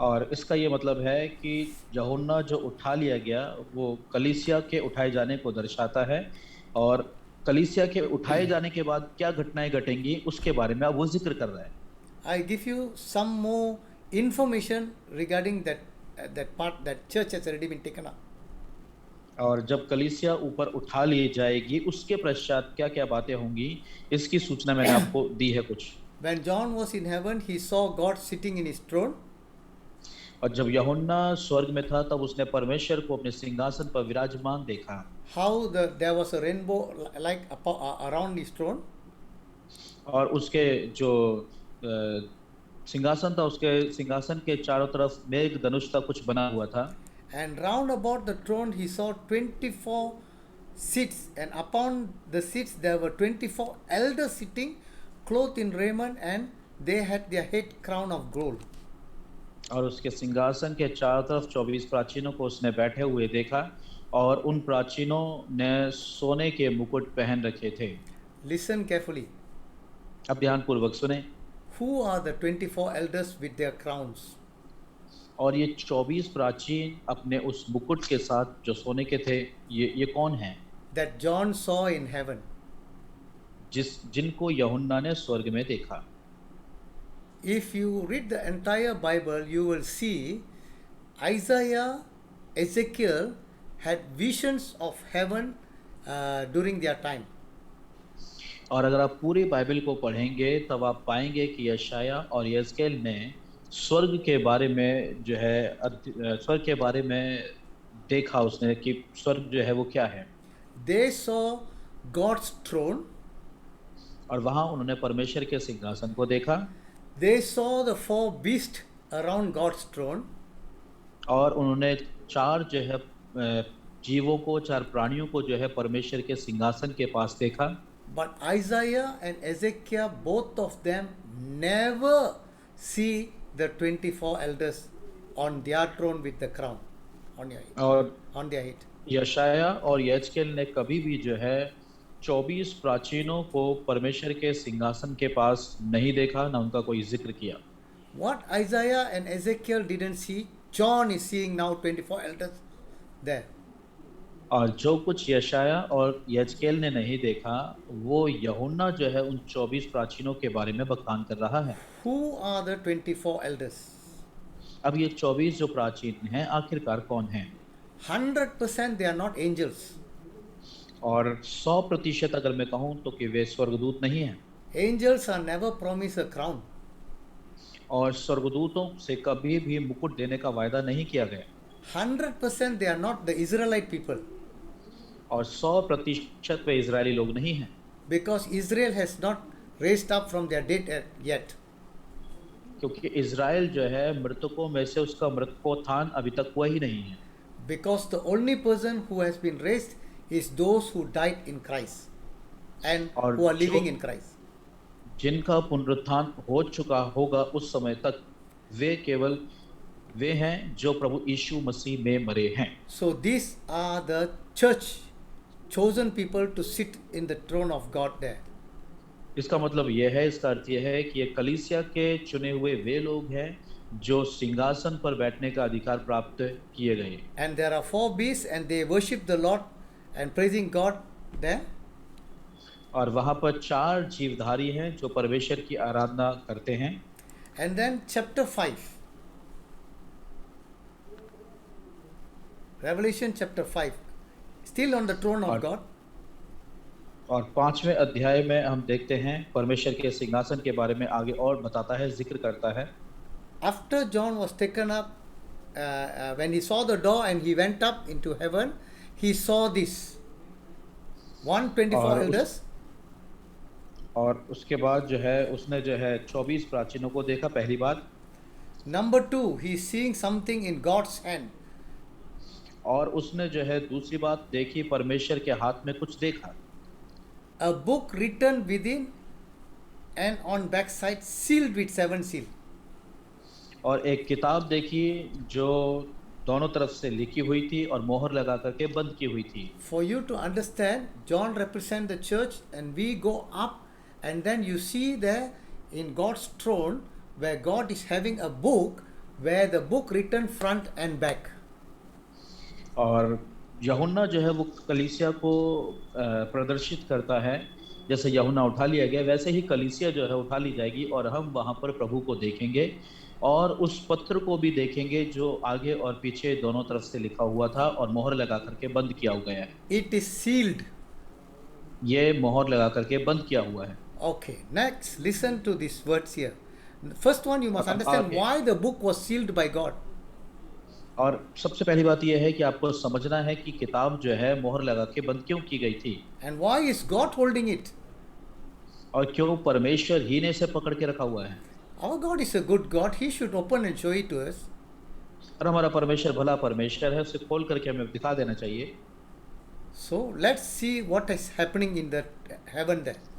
और इसका ये मतलब है कि यूहन्ना जो उठा लिया गया वो कलीसिया के उठाए जाने को दर्शाता है, और कलीसिया के उठाए जाने के बाद क्या घटनाएं घटेंगी उसके बारे में अब वो जिक्र कर रहा है। I give you some more information regarding that part, that church has already been taken up. और जब कलीसिया ऊपर उठा ली जाएगी उसके पश्चात क्या क्या बातें होंगी इसकी सूचना मैंने आपको दी है कुछ। When John was in heaven, he saw God sitting in his throne. और जब यूहन्ना स्वर्ग में था तब उसने परमेश्वर को अपने सिंहासन पर विराजमान देखा। How there was a rainbow like around his throne. और उसके जो सिंहासन था उसके सिंहासन के चारों तरफ मेघ धनुष का कुछ बना हुआ था। And round about the throne he saw 24 seats, and upon the seats there were 24 elders sitting, clothed in raiment, and they had their head crown of gold. और उसके सिंहासन के चारों तरफ 24 प्राचीनों को उसने बैठे हुए देखा, और उन प्राचीनों ने सोने के मुकुट पहन रखे थे। Listen carefully. अब ध्यानपूर्वक सुने। Who are the 24 elders with their crowns? और ये 24 प्राचीन अपने उस मुकुट के साथ जो सोने के थे, ये कौन हैं? That John saw in heaven. जिनको यूहन्ना ने स्वर्ग में देखा। If you read the entire Bible, you will see Isaiah, Ezekiel had visions of heaven during their time. और अगर आप पूरी बाइबल को पढ़ेंगे तब आप पाएंगे कि यशाया और यहेजकेल ने स्वर्ग के बारे में जो है स्वर्ग के बारे में देखा उसने कि स्वर्ग जो है वो क्या है। They saw God's throne. और वहाँ उन्होंने परमेश्वर के सिंहासन को देखा। They saw the four beasts around God's throne. और उन्होंने चार जो है जीवों को, चार प्राणियों को जो है परमेश्वर के सिंहासन के पास देखा। But Isaiah and Ezekiel, both of them never see the 24 elders on their throne with the crown on their head. और On their head. यशाया और यहेजकेल ने कभी भी जो है 24 प्राचीनों को परमेश्वर के सिंहासन के पास नहीं देखा, ना उनका कोई जिक्र किया। What Isaiah and Ezekiel didn't see, John is seeing now 24 elders there. और जो कुछ यशाया और यहेजकेल ने नहीं देखा वो यूहन्ना जो है उन 24 प्राचीनों के बारे में बखान कर रहा है। Who are the 24 elders? अब ये 24 जो प्राचीन हैं आखिरकार कौन हैं? 100% they are not angels. और 100% अगर मैं कहूँ तो कि वे स्वर्गदूत नहीं हैं। Angels are never promised a crown. और स्वर्गदूतों से कभी भी मुकुट देने का वायदा नहीं किया गया। 100% they are not the Israelite people. और 100% वे इजरायली लोग नहीं हैं। Because Israel has not raised up from their dead yet. क्योंकि इजराइल जो है मृतकों में से उसका मृतकोत्थान अभी तक हुआ ही नहीं है। Because the only person who has been raised is those who died in Christ and और who are living जो- in Christ. जिनका पुनरुत्थान हो चुका होगा उस समय तक वे केवल वे हैं जो प्रभु यीशु मसीह में मरे हैं। So these are the church chosen people to sit in the throne of God there. इसका मतलब यह है, इसका अर्थ यह है कि ये कलीसिया के चुने हुए वे लोग हैं जो सिंहासन पर बैठने का अधिकार प्राप्त किए गए। And there are four beasts and they worship the Lord and praising God there. और वहाँ पर 4 जीवधारी हैं जो परमेश्वर की आराधना करते हैं। And then chapter 5. Revelation chapter 5. Still on the throne of और- God. और 5वें अध्याय में हम देखते हैं परमेश्वर के सिंहासन के बारे में आगे और बताता है, जिक्र करता है। After John was taken up, when he saw the door and he went up into heaven, he saw this 124 और उस- elders. और उसके बाद जो है उसने जो है 24 प्राचीनों को देखा पहली बार। Number 2, he is seeing something in God's hand. और उसने जो है दूसरी बात देखी, परमेश्वर के हाथ में कुछ देखा। A book written within and on backside sealed with 7 seals. और एक किताब देखी जो दोनों तरफ से लिखी हुई थी और मोहर लगा करके बंद की हुई थी। For you to understand, John represents the church and we go up and then you see there in God's throne where God is having a book where the book written front and back. और यूहन्ना जो है वो कलीसिया को प्रदर्शित करता है। जैसे यूहन्ना उठा लिया गया वैसे ही कलीसिया जो है उठा ली जाएगी और हम वहां पर प्रभु को देखेंगे और उस पत्र को भी देखेंगे जो आगे और पीछे दोनों तरफ से लिखा हुआ था और मोहर लगा करके बंद किया गया है। It is sealed. ये मोहर लगा करके बंद किया हुआ है। Okay, next, listen to these words here. First one, you must understand Okay. why the book was sealed by God. और सबसे पहली बात यह है कि आपको समझना है कि किताब जो है मोहर लगा के बंद क्यों की गई थी And why is God holding it? और क्यों परमेश्वर ही ने इसे पकड़ के रखा हुआ है। Our God is a good God. He should open and show it to us. और हमारा परमेश्वर भला परमेश्वर है, उसे खोल करके हमें दिखा देना चाहिए। So let's see what is happening in the heaven there.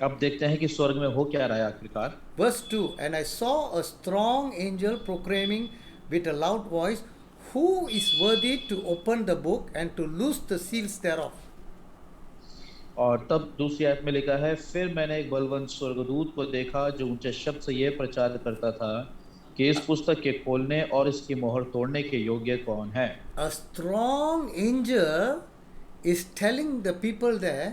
अब देखते हैं कि स्वर्ग में हो क्या रहा है आखिरकार। Verse 2, and I saw a strong angel proclaiming with a loud voice, who is worthy to open the book and to loose the seals thereof? और तब दूसरी आयत में लिखा है, फिर मैंने एक बलवंत स्वर्गदूत को देखा जो ऊंचे शब्द से यह प्रचार करता था कि इस पुस्तक के खोलने और इसकी मोहर तोड़ने के योग्य कौन है। A strong angel is telling the people there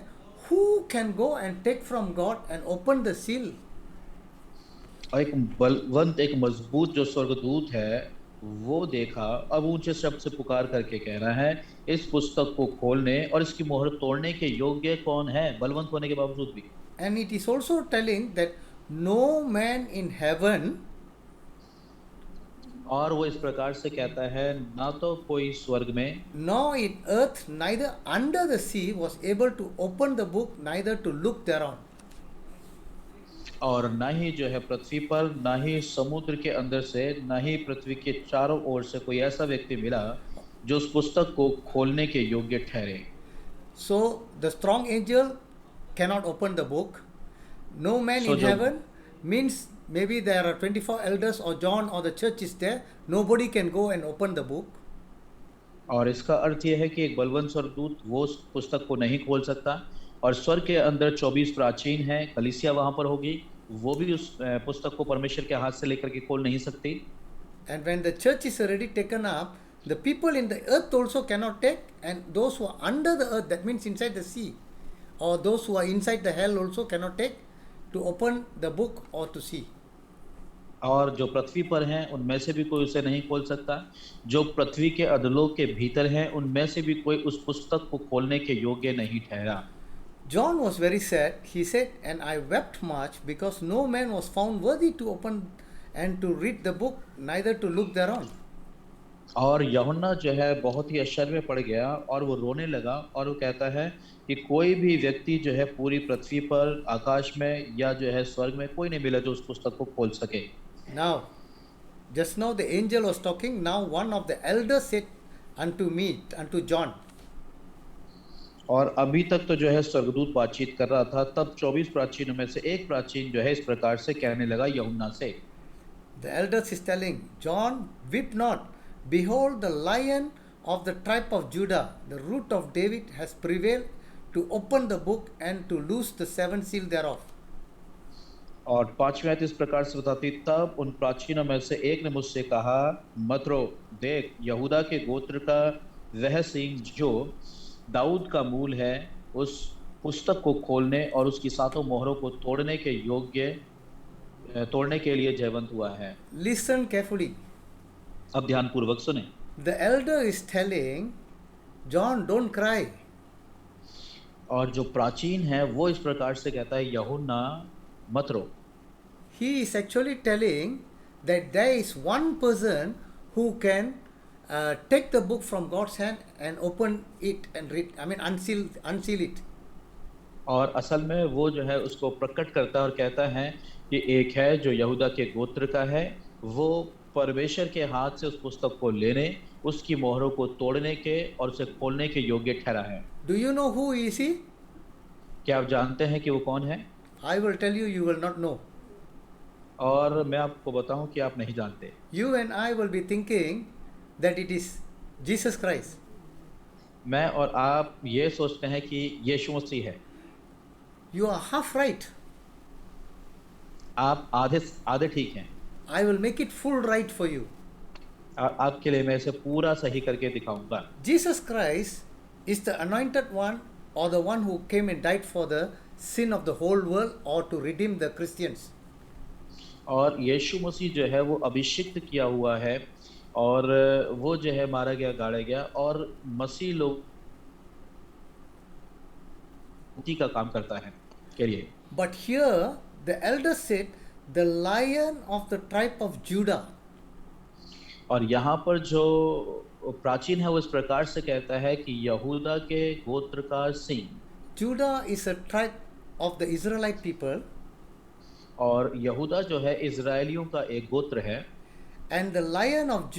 who can go and take from God and open the seal. और एक बलवंत एक मजबूत जो स्वर्गदूत है वो देखा, अब ऊंचे शब्द से पुकार करके कह रहा है इस पुस्तक को खोलने और इसकी मोहर तोड़ने के योग्य कौन है, बलवंत होने के बावजूद भी। And it is also telling that no man in heaven, और वो इस प्रकार से कहता है ना तो कोई स्वर्ग में nor in earth, neither under the sea was able to open the book, neither to look thereon. और ना ही जो है पृथ्वी पर, ना ही समुद्र के अंदर से, ना ही पृथ्वी के चारों ओर से कोई ऐसा व्यक्ति मिला जो उस पुस्तक को खोलने के योग्य ठहरे। So the strong angel cannot open the book. No man So in जो- heaven means maybe there are 24 elders or John or the church is there. Nobody can go and open the book. और इसका अर्थ यह है कि एक बलवंत स्वर्गदूत वो उस पुस्तक को नहीं खोल सकता और स्वर्ग के अंदर 24 प्राचीन हैं, कलीसिया वहां पर होगी, वो भी उस पुस्तक को परमेश्वर के हाथ से लेकर के खोल नहीं सकती। And when the church is already taken up, the people in the earth also cannot take, and those who are under the earth, that means inside the sea, or those who are inside the hell also cannot take to open the book or to see. और जो पृथ्वी पर हैं उनमें से भी कोई उसे नहीं खोल सकता, जो पृथ्वी के अधोलोक के भीतर हैं उनमें से भी कोई उस पुस्तक को खोलने के योग्य नहीं ठहरा। John was very sad. He said, and I wept much because no man was found worthy to open and to read the book, neither to look thereon. और यूहन्ना जो है बहुत ही आश्चर्य में पड़ गया और वो रोने लगा और वो कहता है कि कोई भी व्यक्ति जो है पूरी पृथ्वी पर, आकाश में या जो है स्वर्ग में कोई नहीं मिला जो उस पुस्तक को खोल सके। Now, just now the angel was talking. Now one of the elders said unto me, unto John, और अभी तक तो जो है स्वर्गदूत बातचीत कर रहा था, तब 24 प्राचीनों में से एक प्राचीन जो है इस प्रकार से कहने लगा यूहन्ना से। the elders is telling, John, weep not. Behold, the lion of the tribe of Judah, the root of David, has prevailed to open the book and to loose the seven seal thereof. और 5वीं आयत इस प्रकार से बताती, तब उन प्राचीनों में से एक ने मुझसे कहा, मत रो, देख यहूदा के गोत्र का वह सिंह जो दाऊद का मूल है उस पुस्तक को खोलने और उसकी 7 मोहरों को तोड़ने के लिए जयवंत हुआ है। Listen carefully. अब ध्यान पूर्वक सुने। The elder is telling, John, don't cry. और जो प्राचीन है वो इस प्रकार से कहता है, यूहन्ना मत रो। He is actually telling that there is one person who can take the book from God's hand and open it and read, unseal it. और असल में वो जो है उसको प्रकट करता है और कहता है कि एक है जो यहूदा के गोत्र का है, वो परमेश्वर के हाथ से उस पुस्तक को लेने, उसकी मोहरों को तोड़ने के और उसे खोलने के योग्य ठहरा है। Do you know who is he? क्या आप जानते हैं कि वो कौन है? I will tell you, you will not know. और मैं आपको बताऊं कि आप नहीं जानते। You and I will be thinking that it is Jesus Christ. मैं और आप ये सोचते हैं कि यीशु मसीह है। You are half right. आप आधे ठीक हैं। I will make it full right for you. आपके लिए मैं इसे पूरा सही करके दिखाऊंगा। Jesus Christ is the anointed one or the one who came and died for the sin of the whole world or to redeem the Christians. और यीशु मसीह जो है वो अभिषिक्त किया हुआ है और वो जो है मारा गया, गाड़ा गया और मसीह लोग मुक्ति का काम करता है के लिए। But here the elders said, the Lion of the tribe of Judah. और यहाँ पर जो प्राचीन है वो इस प्रकार से कहता है कि यहूदा के गोत्र का Singh. Judah is a tribe of the Israelite people, और यहूदा जो है इजराइलियों का एक गोत्र है। and the Lion of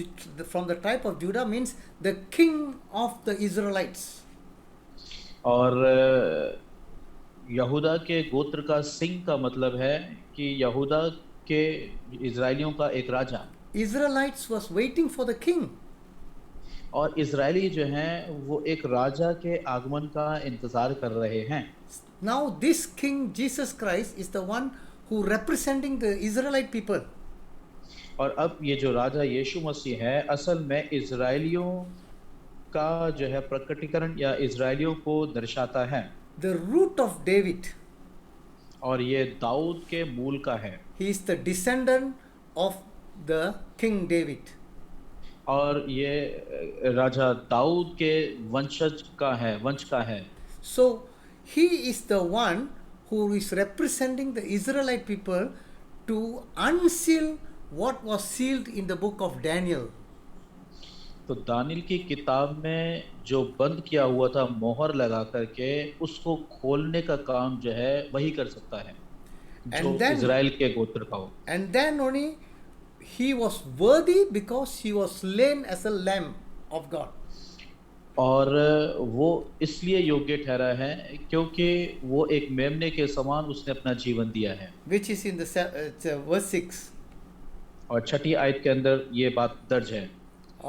from the tribe of Judah means the king of the Israelites. और यहूदा के गोत्र का सिंह का मतलब है कि यहूदा के इजराइलियों का एक राजा। Israelites was waiting for the king. और इजरायली जो हैं वो एक राजा के आगमन का इंतजार कर रहे हैं। Now this king Jesus Christ is the one who representing the Israelite people. और अब ये जो राजा यीशु मसीह है असल में इजरायलियों का जो है प्रकटीकरण या इजरायलियों को दर्शाता है। The root of David. और ये दाऊद के मूल का है। He is the descendant of the King David. और ये राजा दाऊद के वंशज का है, वंश का है। So he is the one who is representing the Israelite people to unseal what was sealed in the book of Daniel. तो दानियल की किताब में जो बंद किया हुआ था मोहर लगा करके उसको खोलने का काम जो है वही कर सकता है जो इजराइल के गोत्र का हो। And then only he was worthy because he was slain as a lamb of God. और वो इसलिए योग्य ठहरा है क्योंकि वो एक मेमने के समान उसने अपना जीवन दिया है। Which is in the verse 6. और छठी आयत के अंदर ये बात दर्ज है।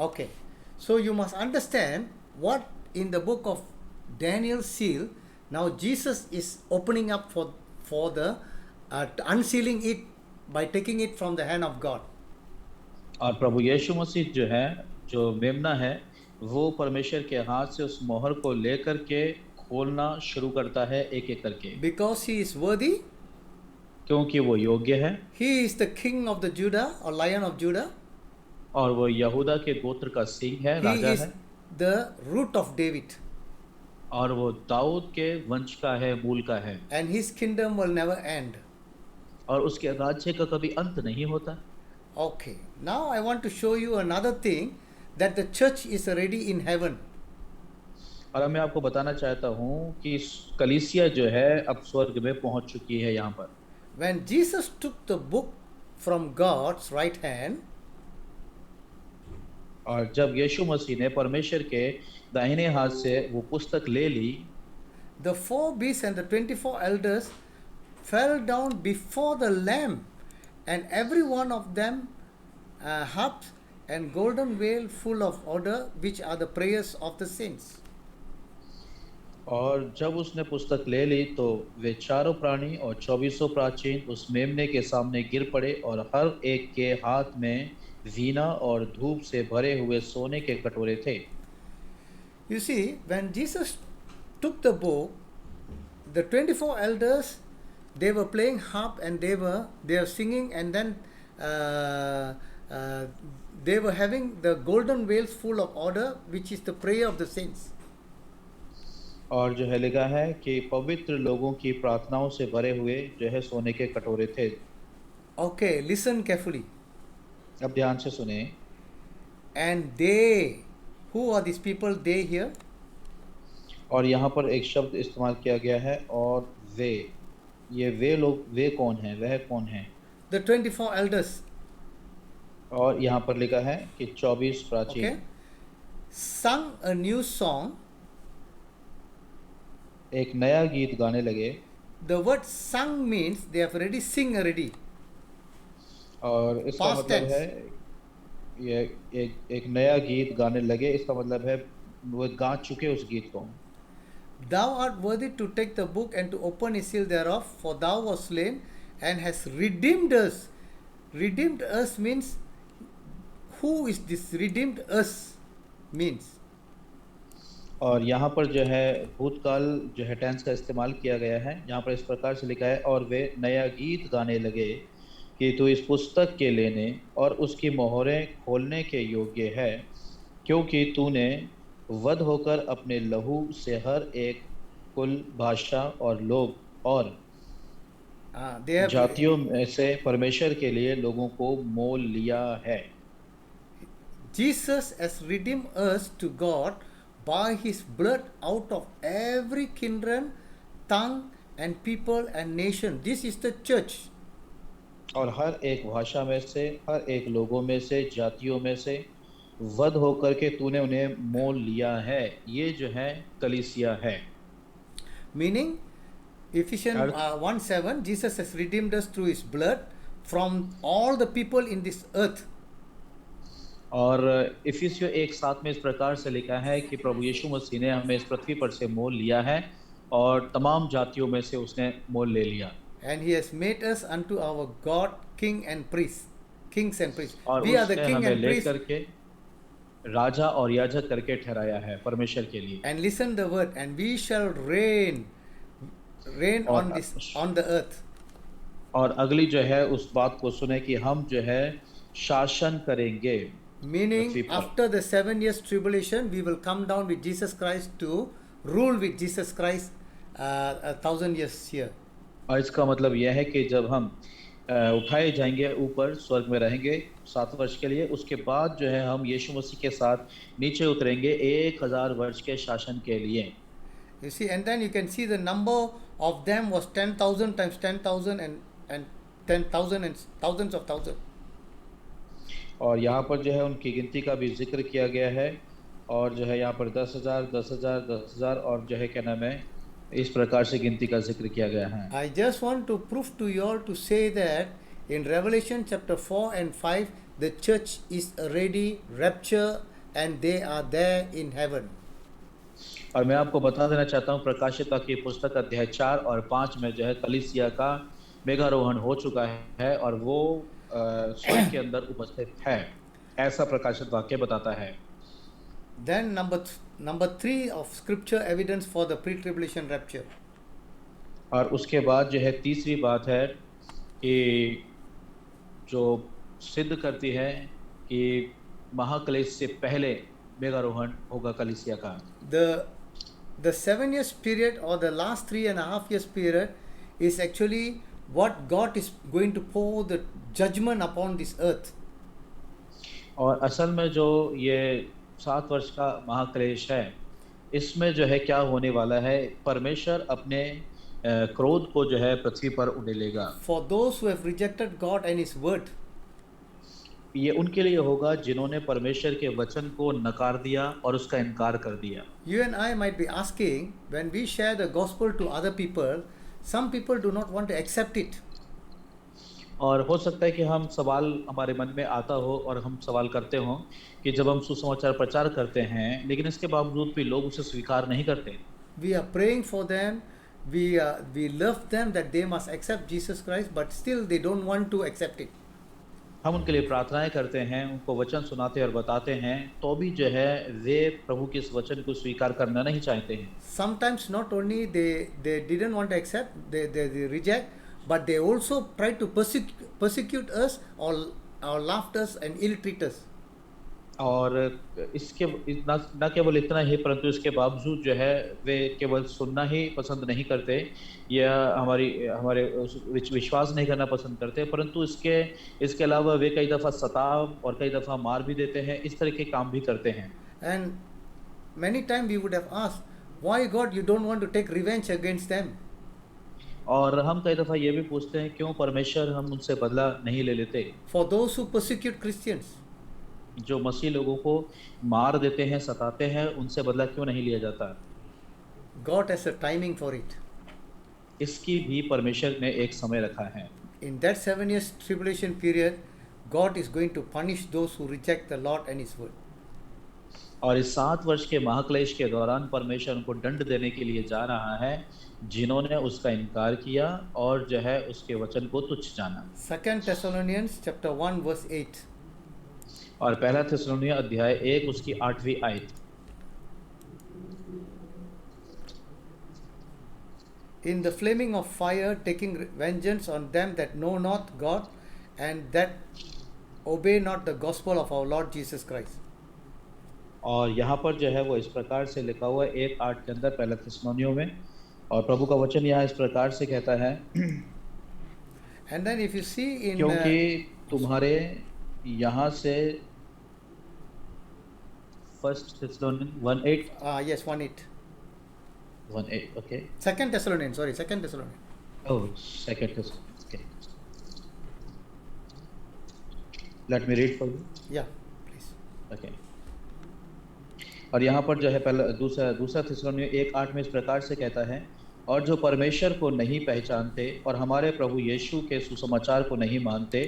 Okay. So you must understand what in the book of Daniel seal, now Jesus is opening up for the unsealing it by taking it from the hand of God. और प्रभु यीशु मसीह जो है जो मेमना है वो परमेश्वर के हाथ से उस मोहर को लेकर के खोलना शुरू करता है एक एक करके। Because he is worthy. क्योंकि वो योग्य है। He is the king of the Judah or Lion of Judah. और वो यहूदा के गोत्र का सिंह है, राजा है। He is the root of David. और वो दाऊद के वंश का है, मूल का है। And his kingdom will never end. और उसके राज्य का कभी अंत नहीं होता। Okay. Now I want to show you another thing that the church is already in heaven. और अब मैं आपको बताना चाहता हूँ कि कलीसिया जो है अब स्वर्ग में पहुंच चुकी है यहाँ पर। When Jesus took the book from God's right hand, और जब यीशु मसीह ने परमेश्वर के दाहिने हाथ से वो पुस्तक ले ली, the 4 beasts and the 24 elders fell down before the Lamb, and every one of them harps and golden veil full of odor, which are the prayers of the saints. और जब उसने पुस्तक ले ली तो वे चारों प्राणी और 24 प्राचीन उस मेमने के सामने गिर पड़े और हर एक के हाथ में वीणा और धूप से भरे हुए सोने के कटोरे थे। You see, when Jesus took the book, the 24 elders, they were playing harp and they were singing, and then they were having the golden veils full of odor, which is the prayer of the saints. और जो है लिखा है कि पवित्र लोगों की प्रार्थनाओं से भरे हुए जो है सोने के कटोरे थे। Okay, listen carefully. अब ध्यान से सुने। And they, who are these people? They here. और यहाँ पर एक शब्द इस्तेमाल किया गया है और वे, ये वे लोग, वे कौन हैं, वह कौन हैं? The 24 elders. और यहाँ पर लिखा है कि 24 प्राचीन। Okay. Sung a new song. एक नया गीत गाने लगे। The word sung means they have already sing already. और इसका Past मतलब tense. है ये एक नया गीत गाने लगे, इसका मतलब है वो गा चुके उस गीत को। Thou art worthy to take the book and to open a seal thereof, for thou wast slain and hast redeemed us redeemed us means, who is this redeemed us means? और यहाँ पर जो है भूतकाल जो है टेंस का इस्तेमाल किया गया है। यहाँ पर इस प्रकार से लिखा है, और वे नया गीत गाने लगे कि तू इस पुस्तक के लेने और उसकी मोहरें खोलने के योग्य है, क्योंकि तूने वध होकर अपने लहू से हर एक कुल, भाषा और लोग और They have जातियों में से परमेश्वर के लिए लोगों को मोल लिया है। Jesus has redeemed us to God by his blood out of every kindred, tongue and people and nation. This is the church. और हर एक भाषा में से, हर एक लोगों में से, जातियों में से वध होकर के तूने उन्हें मोल लिया है। ये जो है कलीसिया है। Meaning, Ephesians Earth. 1:7, Jesus has redeemed us through his blood from all the people in this earth. और इफिसियों 1:7 में इस प्रकार से लिखा है कि प्रभु यीशु मसीह ने हमें इस पृथ्वी पर से मोल लिया है और तमाम जातियों में से उसने मोल ले लिया। And he has made us unto our God king and priest, kings and priests. और We are the उसने king हमें and ले priest. करके राजा और याजक करके ठहराया है परमेश्वर के लिए। And listen the word, and we shall reign और on the earth. और अगली जो है उस बात को सुने कि हम जो है शासन करेंगे। Meaning, पृथ्वी पर। after the 7 years tribulation, we will come down with Jesus Christ to rule with Jesus Christ 1,000 years here. और इसका मतलब यह है कि जब हम उठाए जाएंगे ऊपर, स्वर्ग में रहेंगे 7 वर्ष के लिए, उसके बाद जो है हम यीशु मसीह के साथ नीचे उतरेंगे 1000 वर्ष के शासन के लिए। You see, and then you can see the number of them was 10,000 times 10,000 and 10,000 and thousands of thousands. और यहाँ पर जो है उनकी गिनती का भी जिक्र किया गया है, और जो है यहाँ पर 10,000 10,000 10,000 और जो है क्या नाम है, इस प्रकार से गिनती का जिक्र किया गया है। I just want to prove to you all to say that in Revelation chapter 4 and 5, the church is already raptured and they are there in heaven. और मैं आपको बता देना चाहता हूँ प्रकाशित की पुस्तक अध्याय 4 और 5 में जो है कलीसिया का मेघारोहण हो चुका है और वो स्वर्ग के अंदर उपस्थित है, ऐसा प्रकाशित वाक्य बताता है। Then number 3 of scripture evidence for the pre-tribulation rapture. और उसके बाद जो है तीसरी बात है कि जो सिद्ध करती है कि महाक्लेश से पहले मेघारोहण होगा कलीसिया का। The 7 years period or the last 3.5 years period is actually what God is going to pour the judgment upon this earth. और असल में जो ये 7 वर्ष का महाक्लेश है, इसमें जो है क्या होने वाला है, परमेश्वर अपने क्रोध को जो है पृथ्वी पर उड़ेलेगा। For those who have rejected God and his word. ये उनके लिए होगा जिन्होंने परमेश्वर के वचन को नकार दिया और उसका इनकार कर दिया। You and I might be asking, when we share the gospel to other people, some people do not want to accept it. और हो सकता है कि हम सवाल हमारे मन में आता हो और हम सवाल करते हों कि जब हम सुसमाचार प्रचार करते हैं लेकिन इसके बावजूद भी लोग उसे स्वीकार नहीं करते। We are praying for them, we love them that they must accept Jesus Christ, but still they don't want to accept it. हम उनके लिए प्रार्थनाएं करते हैं, उनको वचन सुनाते और बताते हैं, तो भी जो है वे प्रभु के इस वचन को स्वीकार करना नहीं चाहते हैं। Sometimes not only they didn't want to accept, they reject, but they also try to persecute us or laughed us and ill treat us. और इसके न केवल इतना ही परंतु इसके बावजूद जो है वे केवल सुनना ही पसंद नहीं करते या हमारे विश्वास नहीं करना पसंद करते, परंतु इसके अलावा वे कई दफ़ा सताव और कई दफ़ा मार भी देते हैं, इस तरह के काम भी करते हैं। And many times we would have asked, why God you don't want to take revenge against them? और हम कई दफ़ा ये भी पूछते हैं क्यों परमेश्वर हम उनसे बदला नहीं ले लेते। For those who persecute Christians, जो मसीह लोगों को मार देते हैं, सताते हैं, उनसे बदला क्यों नहीं लिया जाता? God has a timing for it. इसकी भी परमेश्वर ने एक समय रखा है। In that 7 years tribulation period, God is going to punish those who reject the Lord and His word. और इस 7 वर्ष के महाक्लेश के दौरान परमेश्वर उनको दंड देने के लिए जा रहा है जिन्होंने उसका इनकार किया और जो है उसके वचन को तुच्छ जाना। 2 Thessalonians chapter 1 verse 8. और पहला थिस्सलुनीय अध्याय 1 उसकी 8वीं आयत। In the flaming of fire, taking vengeance on them that know not God and that obey not the gospel of our Lord Jesus Christ. और यहाँ पर जो है वो इस प्रकार से लिखा हुआ है 1:8 के अंदर पहला थिस्सलुनीयों में, और प्रभु का वचन यहाँ इस प्रकार से कहता है And then if you see in क्योंकि तुम्हारे यहाँ से first थिस्सलुनीयन 1:8 yes 1:8. 1:8 okay 2 Thessalonians, sorry, 2 Thessalonians. oh second Thessalonian okay let me read for you Yeah, please. okay और यहाँ पर जो है पहला दूसरा थिस्सलुनीय 1:8 में इस प्रकार से कहता है, और जो परमेश्वर को नहीं पहचानते और हमारे प्रभु यीशु के सुसमाचार को नहीं मानते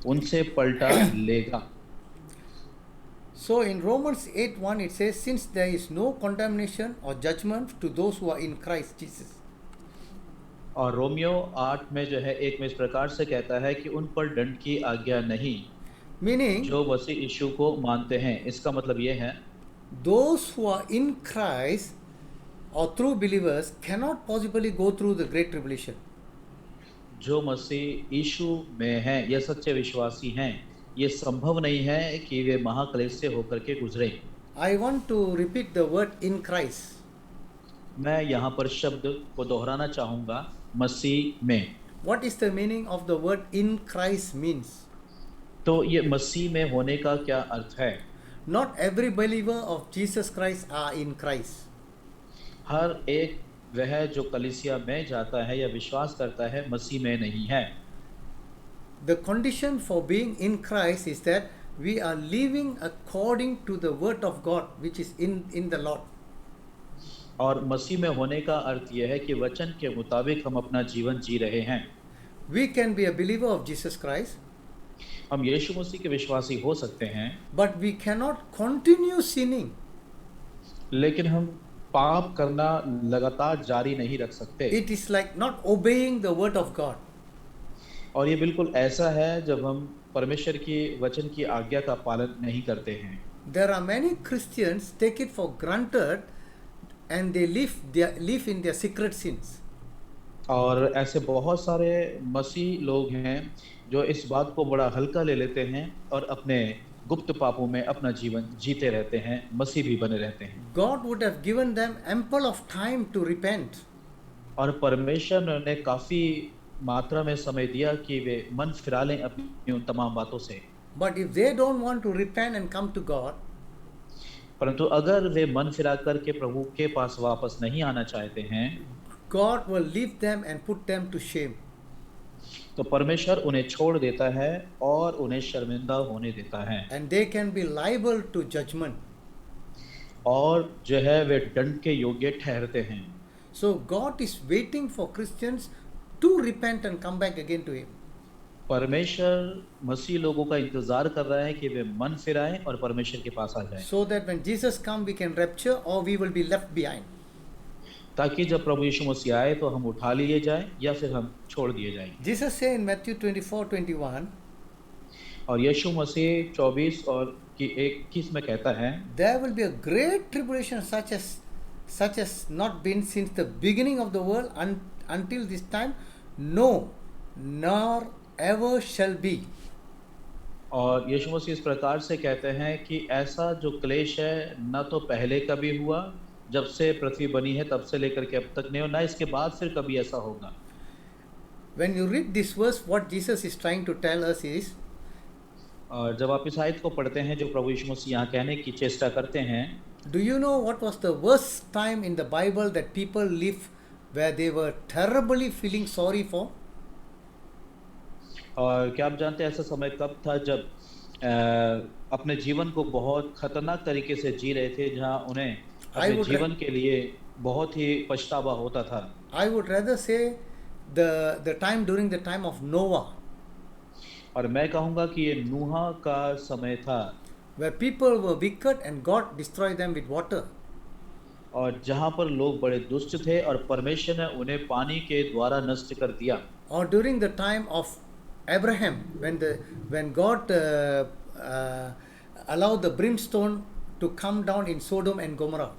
उनसे पलटा लेगा। So in Romans 8:1 it says, since there is no condemnation or judgment to those who are in Christ Jesus. और रोमियो 8 में जो है 1 में इस प्रकार से कहता है कि उन पर दंड की आज्ञा नहीं, Meaning जो मसीह यीशु को मानते हैं। इसका मतलब ये है those who are in Christ or true believers cannot possibly go through the great tribulation. जो मसीह यीशु में हैं या सच्चे विश्वासी हैं, ये संभव नहीं है कि वे महाक्लेश से होकर के गुजरे। I want to repeat the word in Christ. मैं यहाँ पर शब्द को दोहराना चाहूँगा, मसीह में। What is the meaning of the word in Christ means? तो ये मसीह में होने का क्या अर्थ है? Not every believer of Jesus Christ are in Christ. हर एक वह जो कलीसिया में जाता है या विश्वास करता है मसीह में नहीं है। The condition for being in Christ is that we are living according to the word of God which is in the Lord. और मसीह में होने का अर्थ यह है कि वचन के मुताबिक हम अपना जीवन जी रहे हैं। We can be a believer of Jesus Christ, हम यीशु मसीह के विश्वासी हो सकते हैं, but we cannot continue sinning. लेकिन हम पाप करना लगातार जारी नहीं रख सकते। It is like not obeying the word of God. और ये बिल्कुल ऐसा है जब हम परमेश्वर की वचन की आज्ञा का पालन नहीं करते हैं। There are many Christians take it for granted and they live in their secret sins. और ऐसे बहुत सारे मसीह लोग हैं जो इस बात को बड़ा हल्का ले लेते हैं और अपने गुप्त पापों में अपना जीवन जीते रहते हैं, मसीह भी बने रहते हैं। God would have given them ample of time to repent. और परमेश्वर ने उन्हें काफी मात्रा में समय दिया कि वे मन फिरा लें अपनी उन तमाम बातों से। But if they don't want to repent and come to God, परंतु अगर वे मन फिरा करके प्रभु के पास वापस नहीं आना चाहते हैं, God will leave them and put them to shame. तो परमेश्वर उन्हें छोड़ देता है और उन्हें शर्मिंदा होने देता है, And they can be liable to judgment. और जो है वे दंड के योग्य ठहरते हैं। So God is waiting for Christians to repent and come back again to Him. परमेश्वर मसीह लोगों का इंतजार कर रहा है कि वे मन फिराएं और परमेश्वर के पास आ जाएं, So that when Jesus comes, we can rapture or we will be left behind. ताकि जब प्रभु यीशु मसीह आए तो हम उठा लिए जाएं या फिर हम छोड़ दिए जाएंगे। Jesus said in Matthew 24:21, और यीशु मसीह 24 और 21 में कहता है, there will be a great tribulation such as not been since the beginning of the world until this time, no, nor ever shall be. और यीशु मसीह इस प्रकार से कहते हैं कि ऐसा जो क्लेश है न तो पहले कभी हुआ, जब से पृथ्वी बनी है तब से लेकर के अब तक नहीं, और ना इसके बाद फिर कभी ऐसा होगा। When you read this verse, what Jesus is trying to tell us is, और जब आप इस आयत को पढ़ते हैं जो प्रभु यीशु मसीह यहाँ कहने की चेष्टा करते हैं, do you know what was the worst time in the Bible that people live where they were terribly feeling sorry for? और क्या आप जानते हैं ऐसा समय कब था जब अपने जीवन को बहुत खतरनाक तरीके से जी रहे थे, जहाँ उन्हें अपने जीवन के लिए बहुत ही पछतावा होता था। I would rather say the time during the time of Noah. और मैं कहूँगा कि ये नूहा का समय था। where people were wicked and God destroyed them with water. और जहाँ पर लोग बड़े दुष्ट थे और परमेश्वर ने उन्हें पानी के द्वारा नष्ट कर दिया। Or during the time of Abraham, when God allowed the brimstone to come down in Sodom and Gomorrah.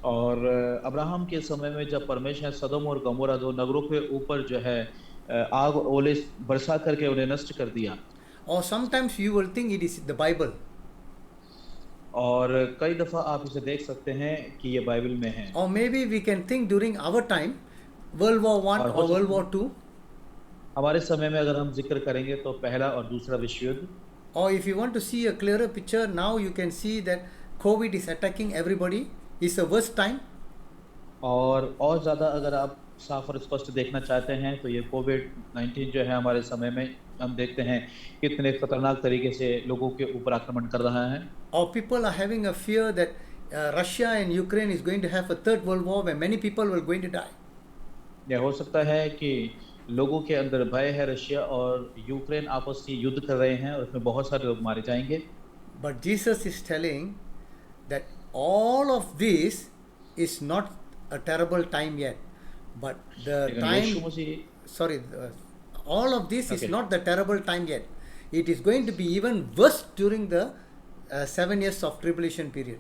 और अब्राहम के समय में जब परमेश्वर ने सदोम और गमोरा दो नगरों के ऊपर जो है आग ओले बरसा करके उन्हें नष्ट कर दिया। Or sometimes you will think it is the Bible. और कई दफा आप इसे देख सकते हैं कि ये बाइबल में है। Or maybe we can think during our time, World War I और or World War II. हमारे समय में अगर हम जिक्र करेंगे तो पहला और दूसरा विश्व युद्ध। Or if you want to see a clearer picture, now you can see that COVID is attacking everybody. It's the worst time. और ज़्यादा अगर आप साफ और स्पष्ट देखना चाहते हैं तो ये कोविड-19 जो है हमारे समय में हम देखते हैं कितने खतरनाक तरीके से लोगों के ऊपर आक्रमण कर रहा है। Or people are having a fear that Russia and Ukraine is going to have a third world war where many people will going to die. यह हो सकता है कि लोगों के अंदर भय है, रशिया और यूक्रेन आपस में युद्ध कर रहे हैं और उसमें बहुत सारे लोग मारे जाएंगे। But Jesus is telling that all of this is not a terrible time yet. But the लेकिन यीशु time, Masih sorry, all of this is Okay. not the terrible time yet. It is going to be even worse during the 7 years of tribulation period.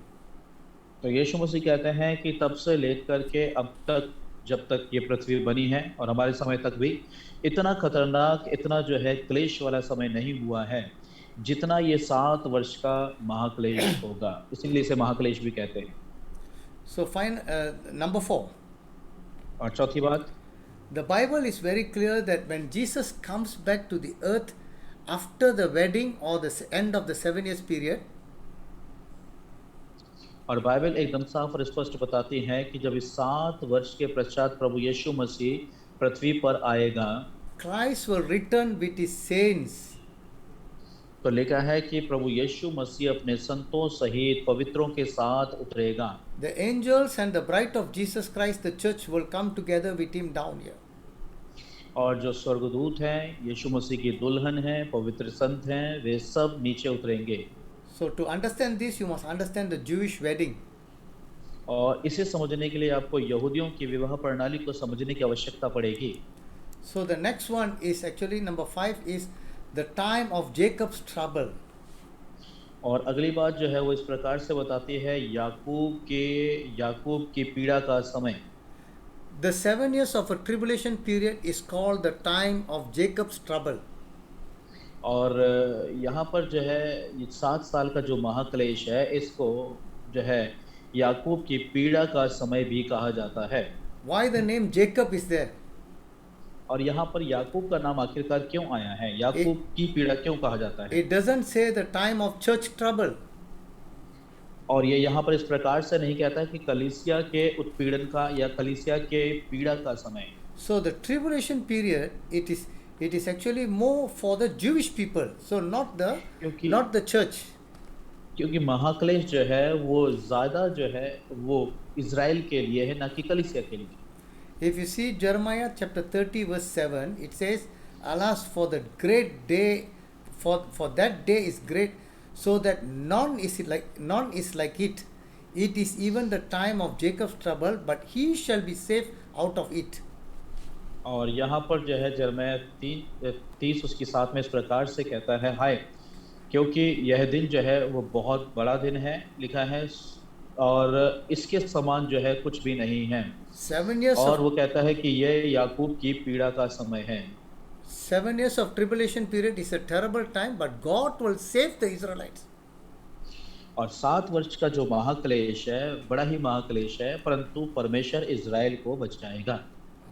तो यीशु मसीह कहते हैं कि तब से लेकर के अब तक जब तक ये पृथ्वी बनी है और हमारे समय तक भी इतना खतरनाक, इतना जो है क्लेश वाला समय नहीं हुआ है जितना ये 7 वर्ष का महाक्लेश होगा। इसीलिए इसे महाक्लेश भी कहते हैं। So, number 4. और चौथी बात, The Bible is very clear that when Jesus comes back to the earth after the wedding or the end of the 7 years period, और बाइबल एकदम साफ और स्पष्ट बताती है कि जब इस 7 वर्ष के पश्चात प्रभु यीशु मसीह पृथ्वी पर आएगा Christ will return with his saints. तो लिखा है कि प्रभु यीशु मसीह अपने संतों सहित पवित्रों के साथ उतरेगा। The angels and the bride of Jesus Christ, the church, will come together with him down here. और जो स्वर्गदूत हैं, यीशु मसीह की दुल्हन हैं, पवित्र संत हैं, वे सब नीचे उतरेंगे। So to understand this, you must understand the Jewish wedding. और इसे समझने के लिए आपको यहूदियों की विवाह प्रणाली को समझने की आवश्यकता पड़ेगी। So the next one is actually number 5 is the time of Jacob's trouble. और अगली बात जो है वो इस प्रकार से बताती है याकूब की पीड़ा का समय। The 7 years of a tribulation period is called the time of Jacob's trouble. और यहाँ पर जो है ये 7 साल का जो महाक्लेश है इसको जो है याकूब की पीड़ा का समय भी कहा जाता है। Why the name Jacob is there? और यहाँ पर याकूब का नाम आखिरकार क्यों आया है, याकूब की पीड़ा क्यों कहा जाता है? It doesn't say the time of church trouble. और ये यहाँ पर इस प्रकार से नहीं कहता कि कलीसिया के उत्पीड़न का या कलीसिया के पीड़ा का समय। So the tribulation period, it is actually more for the Jewish people. So not the church. क्योंकि महाक्लेश जो है वो ज़्यादा जो है वो इज़राइल के लिए है, ना कि कलीसिया के लिए। If you see Jeremiah chapter 30 verse 7, it says, "Alas, for the great day, for that day is great, so that none is like it. It is even the time of Jacob's trouble, but he shall be safe out of it." और यहाँ पर जो है यिर्मयाह 30 उसकी 7 में इस प्रकार से कहता है, हाय क्योंकि यह दिन जो है वो बहुत बड़ा दिन है, लिखा है, और इसके समान जो है कुछ भी नहीं है। 7 years और of वो कहता है कि यह याकूब की पीड़ा का समय है। 7 years of tribulation period is a terrible time, but God will save the Israelites. और 7 वर्ष का जो महाक्लेश है बड़ा ही महाक्लेश है, परंतु परमेश्वर इज़राइल को बचाएगा।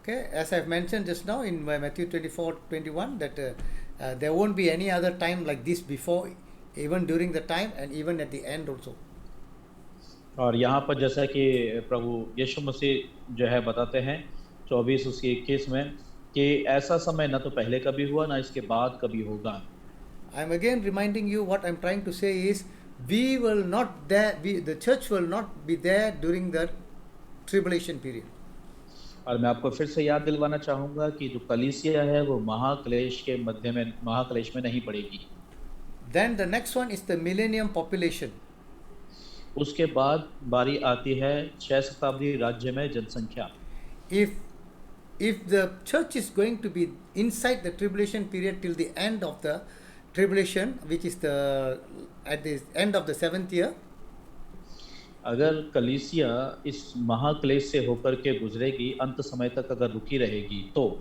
Okay, as I've mentioned just now in Matthew 24:21, that there won't be any other time like this before, even during the time and even at the end also. और यहाँ पर जैसा कि प्रभु यीशु मसीह जो है बताते हैं 24 उसकी 21 में कि ऐसा समय ना तो पहले कभी हुआ ना इसके बाद कभी होगा। I'm again reminding you what I'm trying to say is the church will not be there during the tribulation period. और मैं आपको फिर से याद दिलवाना चाहूँगा कि जो कलीसिया है वो महाक्लेश में नहीं पड़ेगी। Then the next one is the millennium population. उसके बाद बारी आती है 6 शताब्दी राज्य में जनसंख्या। If the church is going to be inside the tribulation period till the end of the tribulation, which is at the end of the 7th year, अगर कलीसिया इस महाक्लेश से होकर के गुजरेगी, अंत समय तक अगर रुकी रहेगी तो,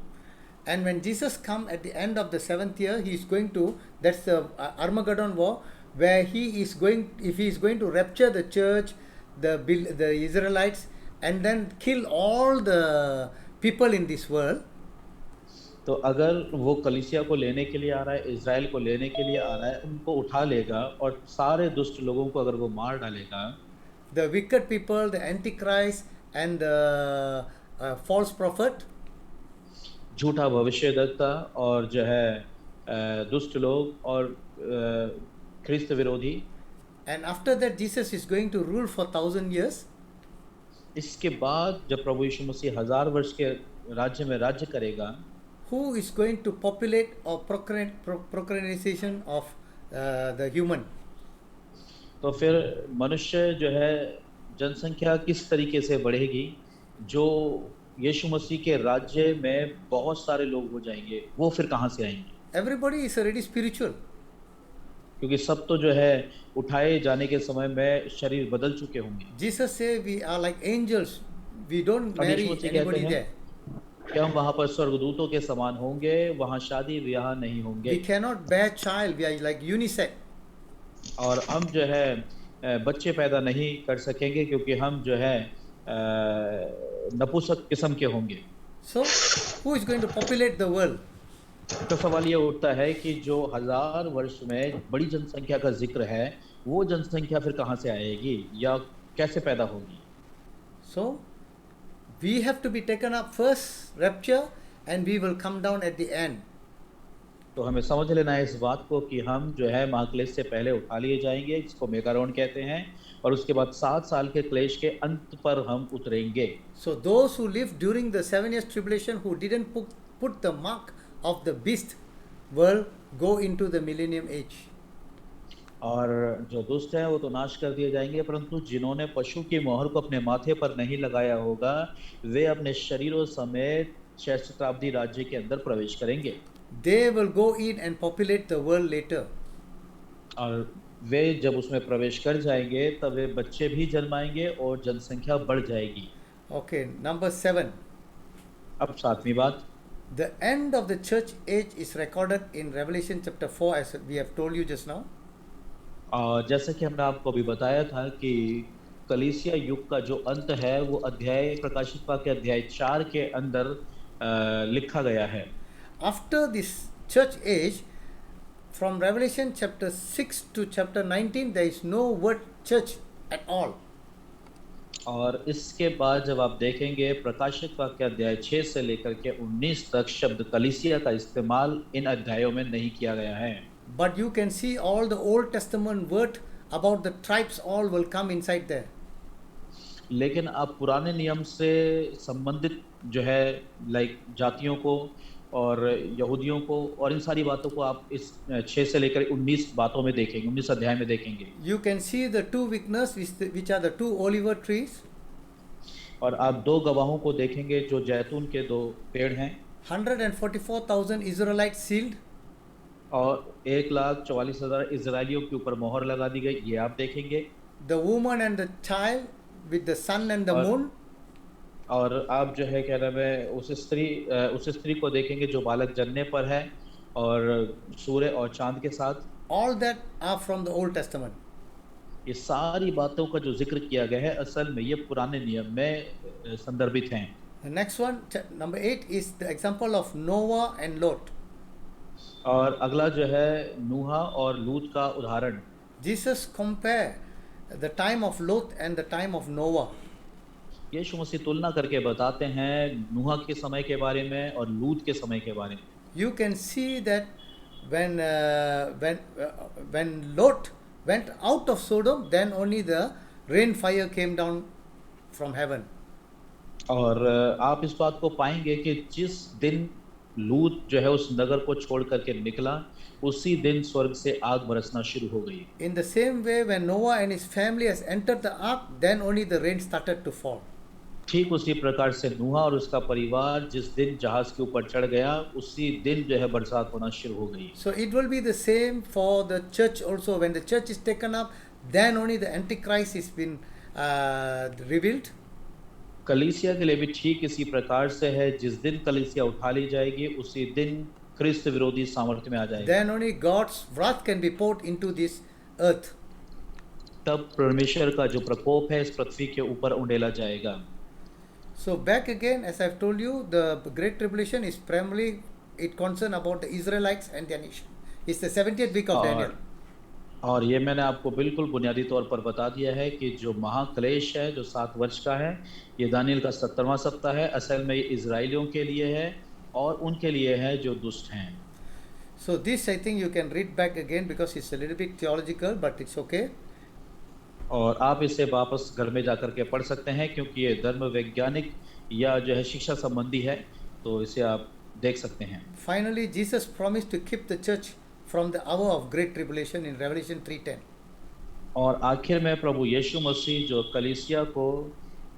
and when Jesus come at the end of the 7th year, he is going to, that's the Armageddon war, where he is going, if he is going to rapture the church, the Israelites, and then kill all the people in this world. तो अगर वो कलीसिया को लेने के लिए आ रहा है, इज़राइल को लेने के लिए आ रहा है, उनको उठा लेगा और सारे दुष्ट लोगों को अगर वो मार डालेगा, the wicked people, the antichrist and the false prophet, झूठा भविष्यद्वक्ता और जो है दुष्ट लोग और ख्रिस्त विरोधी, and after that Jesus is going to rule for 1000 years. इसके बाद जब प्रभु यीशु मसीह 1000 वर्ष के राज्य में राज्य करेगा, who is going to populate or procreation of the human? तो फिर मनुष्य जो है जनसंख्या किस तरीके से बढ़ेगी, जो यीशु मसीह के राज्य में बहुत सारे लोग हो जाएंगे, वो फिर कहाँ से आएंगे? Everybody is already spiritual. क्योंकि सब तो जो है उठाए जाने के समय में शरीर बदल चुके होंगे। Jesus say we are like angels. We don't अब marry यीशु मसीह कहते anybody हैं there. कि हम वहाँ पर स्वर्गदूतों के समान होंगे, वहाँ शादी ब्याह नहीं होंगे। We cannot bear child. We are like unisex. और हम जो है बच्चे पैदा नहीं कर सकेंगे क्योंकि हम जो है नपुंसक किस्म के होंगे। So who is going to populate the world? तो सवाल ये उठता है कि जो 1000 वर्ष में बड़ी जनसंख्या का जिक्र है, वो जनसंख्या फिर कहाँ से आएगी या कैसे पैदा होगी? So we have to be taken up first, rapture, and we will come down at the end. तो हमें समझ लेना है इस बात को कि हम जो है महाक्लेश से पहले उठा लिए जाएंगे, जिसको मेगारोन कहते हैं, और उसके बाद 7 साल के क्लेश के अंत पर हम उतरेंगे। So those who lived during the 7 years tribulation, who didn't put the mark of the beast, will go into the millennium age. और जो दुष्ट हैं वो तो नाश कर दिए जाएंगे, परंतु जिन्होंने पशु की मोहर को अपने माथे पर नहीं लगाया होगा, वे अपने शरीरों समेत 6 शताब्दी राज्य के अंदर प्रवेश करेंगे। They will go in and populate the world later. और वे जब उसमें प्रवेश कर जाएंगे तब वे बच्चे भी जन्माएंगे और जनसंख्या बढ़ जाएगी। Okay, number 7. अब 7वीं बात, The end of the church age is recorded in Revelation chapter 4, as we have told you just now. जैसे कि हमने आपको अभी बताया था कि कलीसिया युग का जो अंत है वो अध्याय प्रकाशित वाक्य अध्याय 4 के अंदर लिखा गया है। After this church age, from Revelation chapter 6 to chapter 19, there is no word church at all. और इसके बाद जब आप देखेंगे प्रकाशित वाक्य अध्याय 6 से लेकर के 19 तक शब्द कलीसिया का इस्तेमाल इन अध्यायों में नहीं किया गया है। But you can see all the Old Testament word about the tribes all will come inside there. लेकिन आप पुराने नियम से संबंधित जो है लाइक जातियों को और यहूदियों को और इन सारी बातों को आप इस 6 से लेकर 19 बातों में देखेंगे, 19 अध्याय में देखेंगे। You can see the two witnesses, which are the two olive trees. और आप 2 गवाहों को देखेंगे जो जैतून के 2 पेड़ हैं। 144,000 Israelites sealed. और 1,44,000 इजरायलियों के ऊपर मोहर लगा दी गई, ये आप देखेंगे। The woman and the child with the sun and the moon. और आप जो है क्या नाम है उस स्त्री को देखेंगे जो बालक जन्ने पर है और सूर्य और चांद के साथ। All that are from the Old Testament. ये सारी बातों का जो जिक्र किया गया है असल में ये पुराने नियम में संदर्भित हैं। The next one, number 8, is the example of Noah and Lot. और अगला जो है नूहा और लूत का उदाहरण। Jesus compare the time of Lot and the time of Noah. यीशु मसीह तुलना करके बताते हैं नूहा के समय के बारे में और लूत के समय के बारे में। You can see that when Lot went out of Sodom, then only the rain fire came down from heaven. और आप इस बात को पाएंगे कि जिस दिन लूत जो है उस नगर को छोड़ करके निकला, उसी दिन स्वर्ग से आग बरसना शुरू हो गई। In the same way, when Noah and his family has entered the ark, then only the rain started to fall. ठीक उसी प्रकार से नूहा और उसका परिवार जिस दिन जहाज के ऊपर चढ़ गया, उसी दिन जो है बरसात होना शुरू हो गई। So it will be the same for the church also. When the church is taken up, then only the Antichrist is been revealed. कलीसिया के लिए भी ठीक इसी प्रकार से है, जिस दिन कलीसिया उठा ली जाएगी, उसी दिन ख्रिस्त विरोधी सामर्थ्य में आ जाएगा। Then only God's wrath can be poured into this earth. तब परमेश्वर का जो प्रकोप है इस पृथ्वी के ऊपर उंडेला जाएगा। So back again, as I've told you, the Great Tribulation is primarily it concern about the Israelites and their nation. It's the 70th week of Daniel. और ये मैंने आपको बिल्कुल बुनियादी तौर पर बता दिया है कि जो महाक्लेश है जो 7 वर्ष का है, ये दानियल का 70वां सप्ताह है। असल में ये इजराइलियों के लिए है और उनके लिए है जो दुष्ट हैं। So this I think you can read back again because it's a little bit theological, but it's okay. और आप इसे वापस घर में जाकर के पढ़ सकते हैं, क्योंकि ये धर्म वैज्ञानिक या जो है शिक्षा संबंधी है, तो इसे आप देख सकते हैं। Finally, Jesus promised to keep the church from the hour of great tribulation in Revelation 3:10. और आखिर में प्रभु यीशु मसीह जो कलीसिया को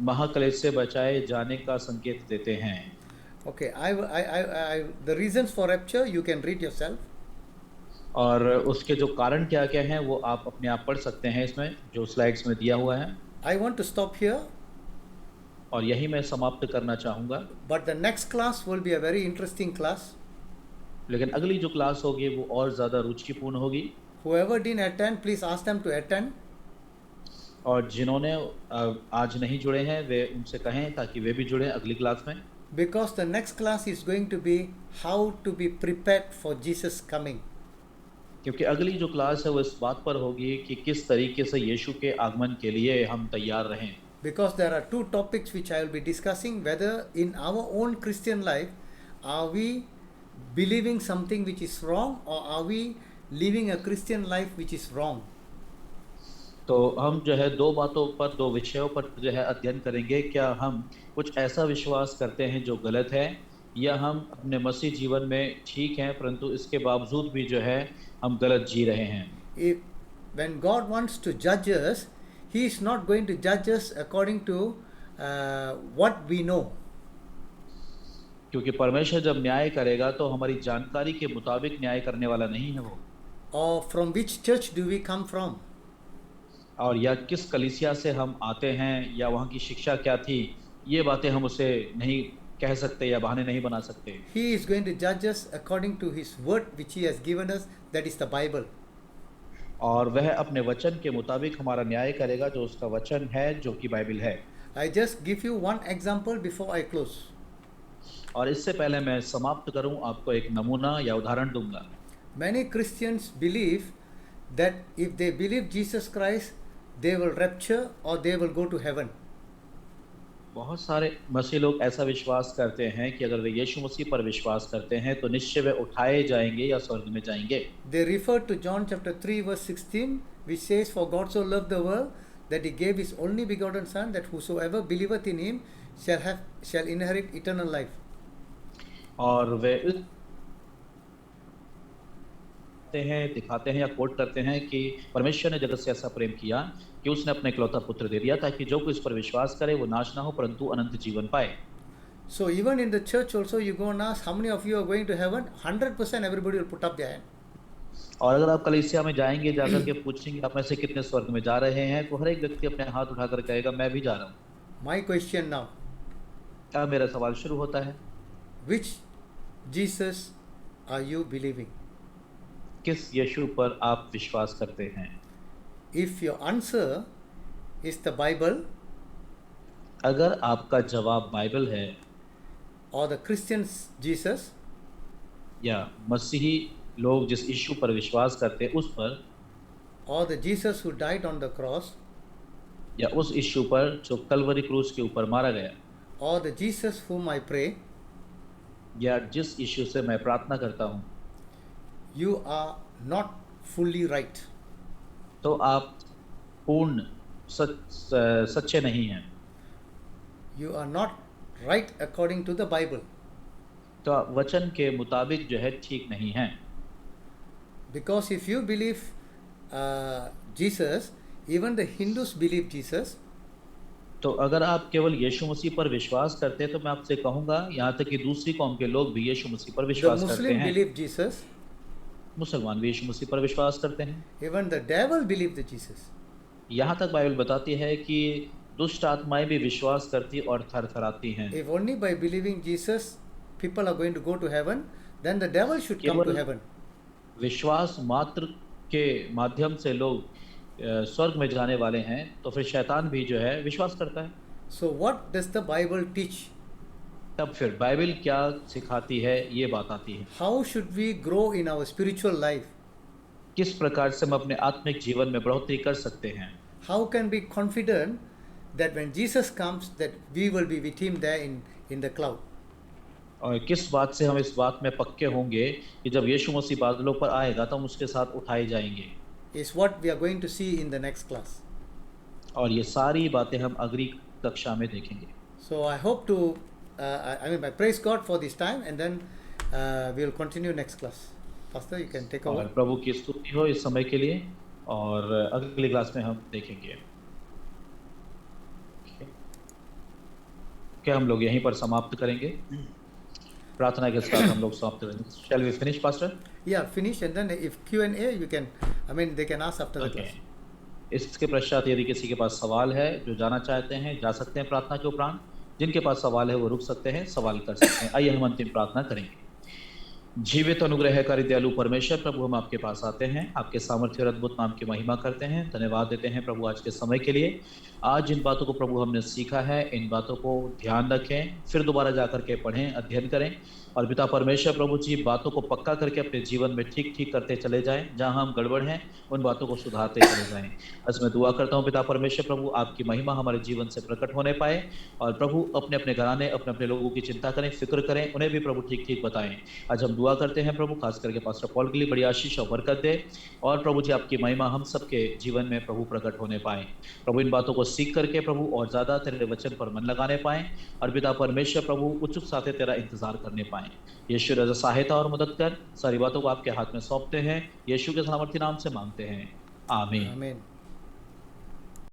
महाक्लेश से बचाए जाने का संकेत देते हैं। Okay, the reasons for rapture you can read yourself. और उसके जो कारण क्या क्या हैं वो आप अपने आप पढ़ सकते हैं, इसमें जो स्लाइड्स में दिया हुआ है। I want to stop here, और यही मैं समाप्त करना चाहूँगा। but the next class will be a very interesting class. लेकिन अगली जो क्लास होगी वो और ज़्यादा रुचिपूर्ण होगी। Whoever didn't attend, please ask them to attend. और जिन्होंने आज नहीं जुड़े हैं वे उनसे कहें ताकि वे भी जुड़ें अगली क्लास में। Because the next class is going to be how to be prepared for Jesus coming. क्योंकि अगली जो क्लास है वो इस बात पर होगी कि किस तरीके से यीशु के आगमन के लिए हम तैयार रहें। Because there are two topics which I will be discussing, whether in our own Christian life are we believing something which is wrong or are we living a Christian life which is wrong. तो हम जो है दो बातों पर, दो विषयों पर जो है अध्ययन करेंगे। क्या हम कुछ ऐसा विश्वास करते हैं जो गलत है, या हम अपने मसीह जीवन में ठीक हैं परंतु इसके बावजूद भी जो है हम गलत जी रहे हैं। When God wants to judge us, He is not going to judge us according to what we know. क्योंकि परमेश्वर जब न्याय करेगा तो हमारी जानकारी के मुताबिक न्याय करने वाला नहीं है वो। Or from which church do we come from? और या किस कलीसिया से हम आते हैं या वहाँ की शिक्षा क्या थी, ये बातें हम उसे नहीं कह सकते या बहाने नहीं बना सकते। He is going to judge us according to His word which He has given us, that is the Bible. और वह अपने वचन के मुताबिक हमारा न्याय करेगा जो उसका वचन है, जो कि बाइबल है। I just give you one example before I close. और इससे पहले मैं समाप्त करूं, आपको एक नमूना या उदाहरण दूंगा। Many Christians believe that if they believe Jesus Christ, they will rapture or they will go to heaven. बहुत सारे मसीह लोग ऐसा विश्वास करते हैं कि अगर वे यीशु मसीह पर विश्वास करते हैं तो निश्चय वे उठाए जाएंगे या स्वर्ग में जाएंगे। They refer to John chapter 3 verse 16, which says, "For God so loved the world that He gave His only begotten Son, that whosoever believeth in Him shall inherit eternal life." और वे दिखाते हैं या कोट करते हैं कि परमेश्वर ने जगत से ऐसा प्रेम किया कि उसने अपने इकलौता पुत्र दे दिया ताकि जो कोई इस पर विश्वास करे वो नाश ना हो परंतु अनंत जीवन पाए। So even in the church also, you go and ask how many of you are going to heaven, 100% everybody will put up their hand. और अगर आप कलीसिया में जाएंगे, जाकर के पूछेंगे आप में से कितने स्वर्ग में जा रहे हैं, तो हर एक व्यक्ति अपने हाथ उठाकर कहेगा मैं भी जा रहा हूँ। My question now, अब मेरा सवाल शुरू होता है, which Jesus are you believing? किस यीशु पर आप विश्वास करते हैं? If your answer is the Bible अगर आपका जवाब बाइबल है or the Christians Jesus, या मसीही लोग जिस यीशु पर विश्वास करते हैं उस पर, or the Jesus who died on the cross, या उस यीशु पर जो कलवरी क्रूस के ऊपर मारा गया, or the Jesus whom I pray, या जिस यीशु से मैं प्रार्थना करता हूँ, you are not fully right. तो आप पूर्ण सच्चे नहीं हैं। You are not right according to the Bible. तो वचन के मुताबिक जो है ठीक नहीं है। Because if you believe Jesus, even the Hindus believe Jesus. तो अगर आप केवल यीशु मसीह पर विश्वास करते हैं तो मैं आपसे कहूंगा यहाँ तक कि दूसरी कौम के लोग भी यीशु मसीह पर The विश्वास करते Muslim हैं, believe Jesus. मुसलमान भी यीशु मसीह पर विश्वास करते हैं। Even the devil believe the Jesus. यहाँ तक बाइबल बताती है कि दुष्ट आत्माएं भी विश्वास करती और थरथराती हैं। If only by believing Jesus people are going to go to heaven, then the devil should come to केवल heaven. विश्वास मात्र के माध्यम से लोग स्वर्ग में जाने वाले हैं, तो फिर शैतान भी जो है विश्वास करता है। So what does the Bible teach? तब फिर बाइबल क्या सिखाती है, ये बात आती है। How should we grow in our spiritual life? किस प्रकार से हम अपने आत्मिक जीवन में बढ़ोतरी कर सकते हैं? How can we be confident that when Jesus comes that we will be with him there in the cloud? और किस बात से हम इस बात में पक्के होंगे कि जब यीशु मसीह बादलों पर आएगा तो हम उसके साथ उठाए जाएंगे। Is what we are going to see in the next class. और ये सारी बातें हम अगली कक्षा में देखेंगे। So I hope to, I praise God for this time, and then we will continue next class. Pastor, you can take और over. प्रभु की स्तुति हो इस समय के लिए, और अगली क्लास में हम देखेंगे। क्या हम लोग यहीं पर समाप्त करेंगे? प्रार्थना के साथ हम लोग समाप्त करेंगे। Shall we finish, Pastor? Yeah, finish, and then if Q&A, you can, they can ask after the Okay. class. इसके पश्चात यदि किसी के पास सवाल है, जो जाना चाहते हैं, जा सकते हैं प्रार्थना के उपरांत। जिनके पास सवाल है वो रुक सकते हैं, सवाल कर सकते हैं। आइए हम अंतिम प्रार्थना करेंगे। जीवित अनुग्रहकारी दयालु परमेश्वर, प्रभु हम आपके पास आते हैं, आपके सामर्थ्य और अद्भुत नाम की महिमा करते हैं, धन्यवाद देते हैं प्रभु आज के समय के लिए। आज जिन बातों को प्रभु हमने सीखा है, इन बातों को ध्यान रखें, फिर दोबारा जाकर के पढ़ें, अध्ययन करें, और पिता परमेश्वर प्रभु जी बातों को पक्का करके अपने जीवन में ठीक ठीक करते चले जाएं। जहां हम गड़बड़ हैं उन बातों को सुधारते चले जाएं। बस मैं दुआ करता हूं पिता परमेश्वर प्रभु, आपकी महिमा हमारे जीवन से प्रकट होने पाए, और प्रभु अपने अपने घराने, अपने अपने लोगों की चिंता करें, फिक्र करें, उन्हें भी प्रभु ठीक ठीक बताएं। आज हम दुआ करते हैं प्रभु, खास करके पास्टर पॉल के लिए बड़ी आशीष और बरकत दे, और प्रभु जी आपकी महिमा हम सबके जीवन में प्रभु प्रकट होने पाए। प्रभु इन बातों को सीख करके प्रभु और ज्यादा तेरे वचन पर मन लगाने पाए, और पिता परमेश्वर प्रभु उत्सुक साथे तेरा इंतजार करने पाए। यीशु रजा सहायता और मदद कर, सारी बातों को आपके हाथ में सौंपते हैं, यीशु के सामर्थी नाम से मांगते हैं, आमीन। Amen.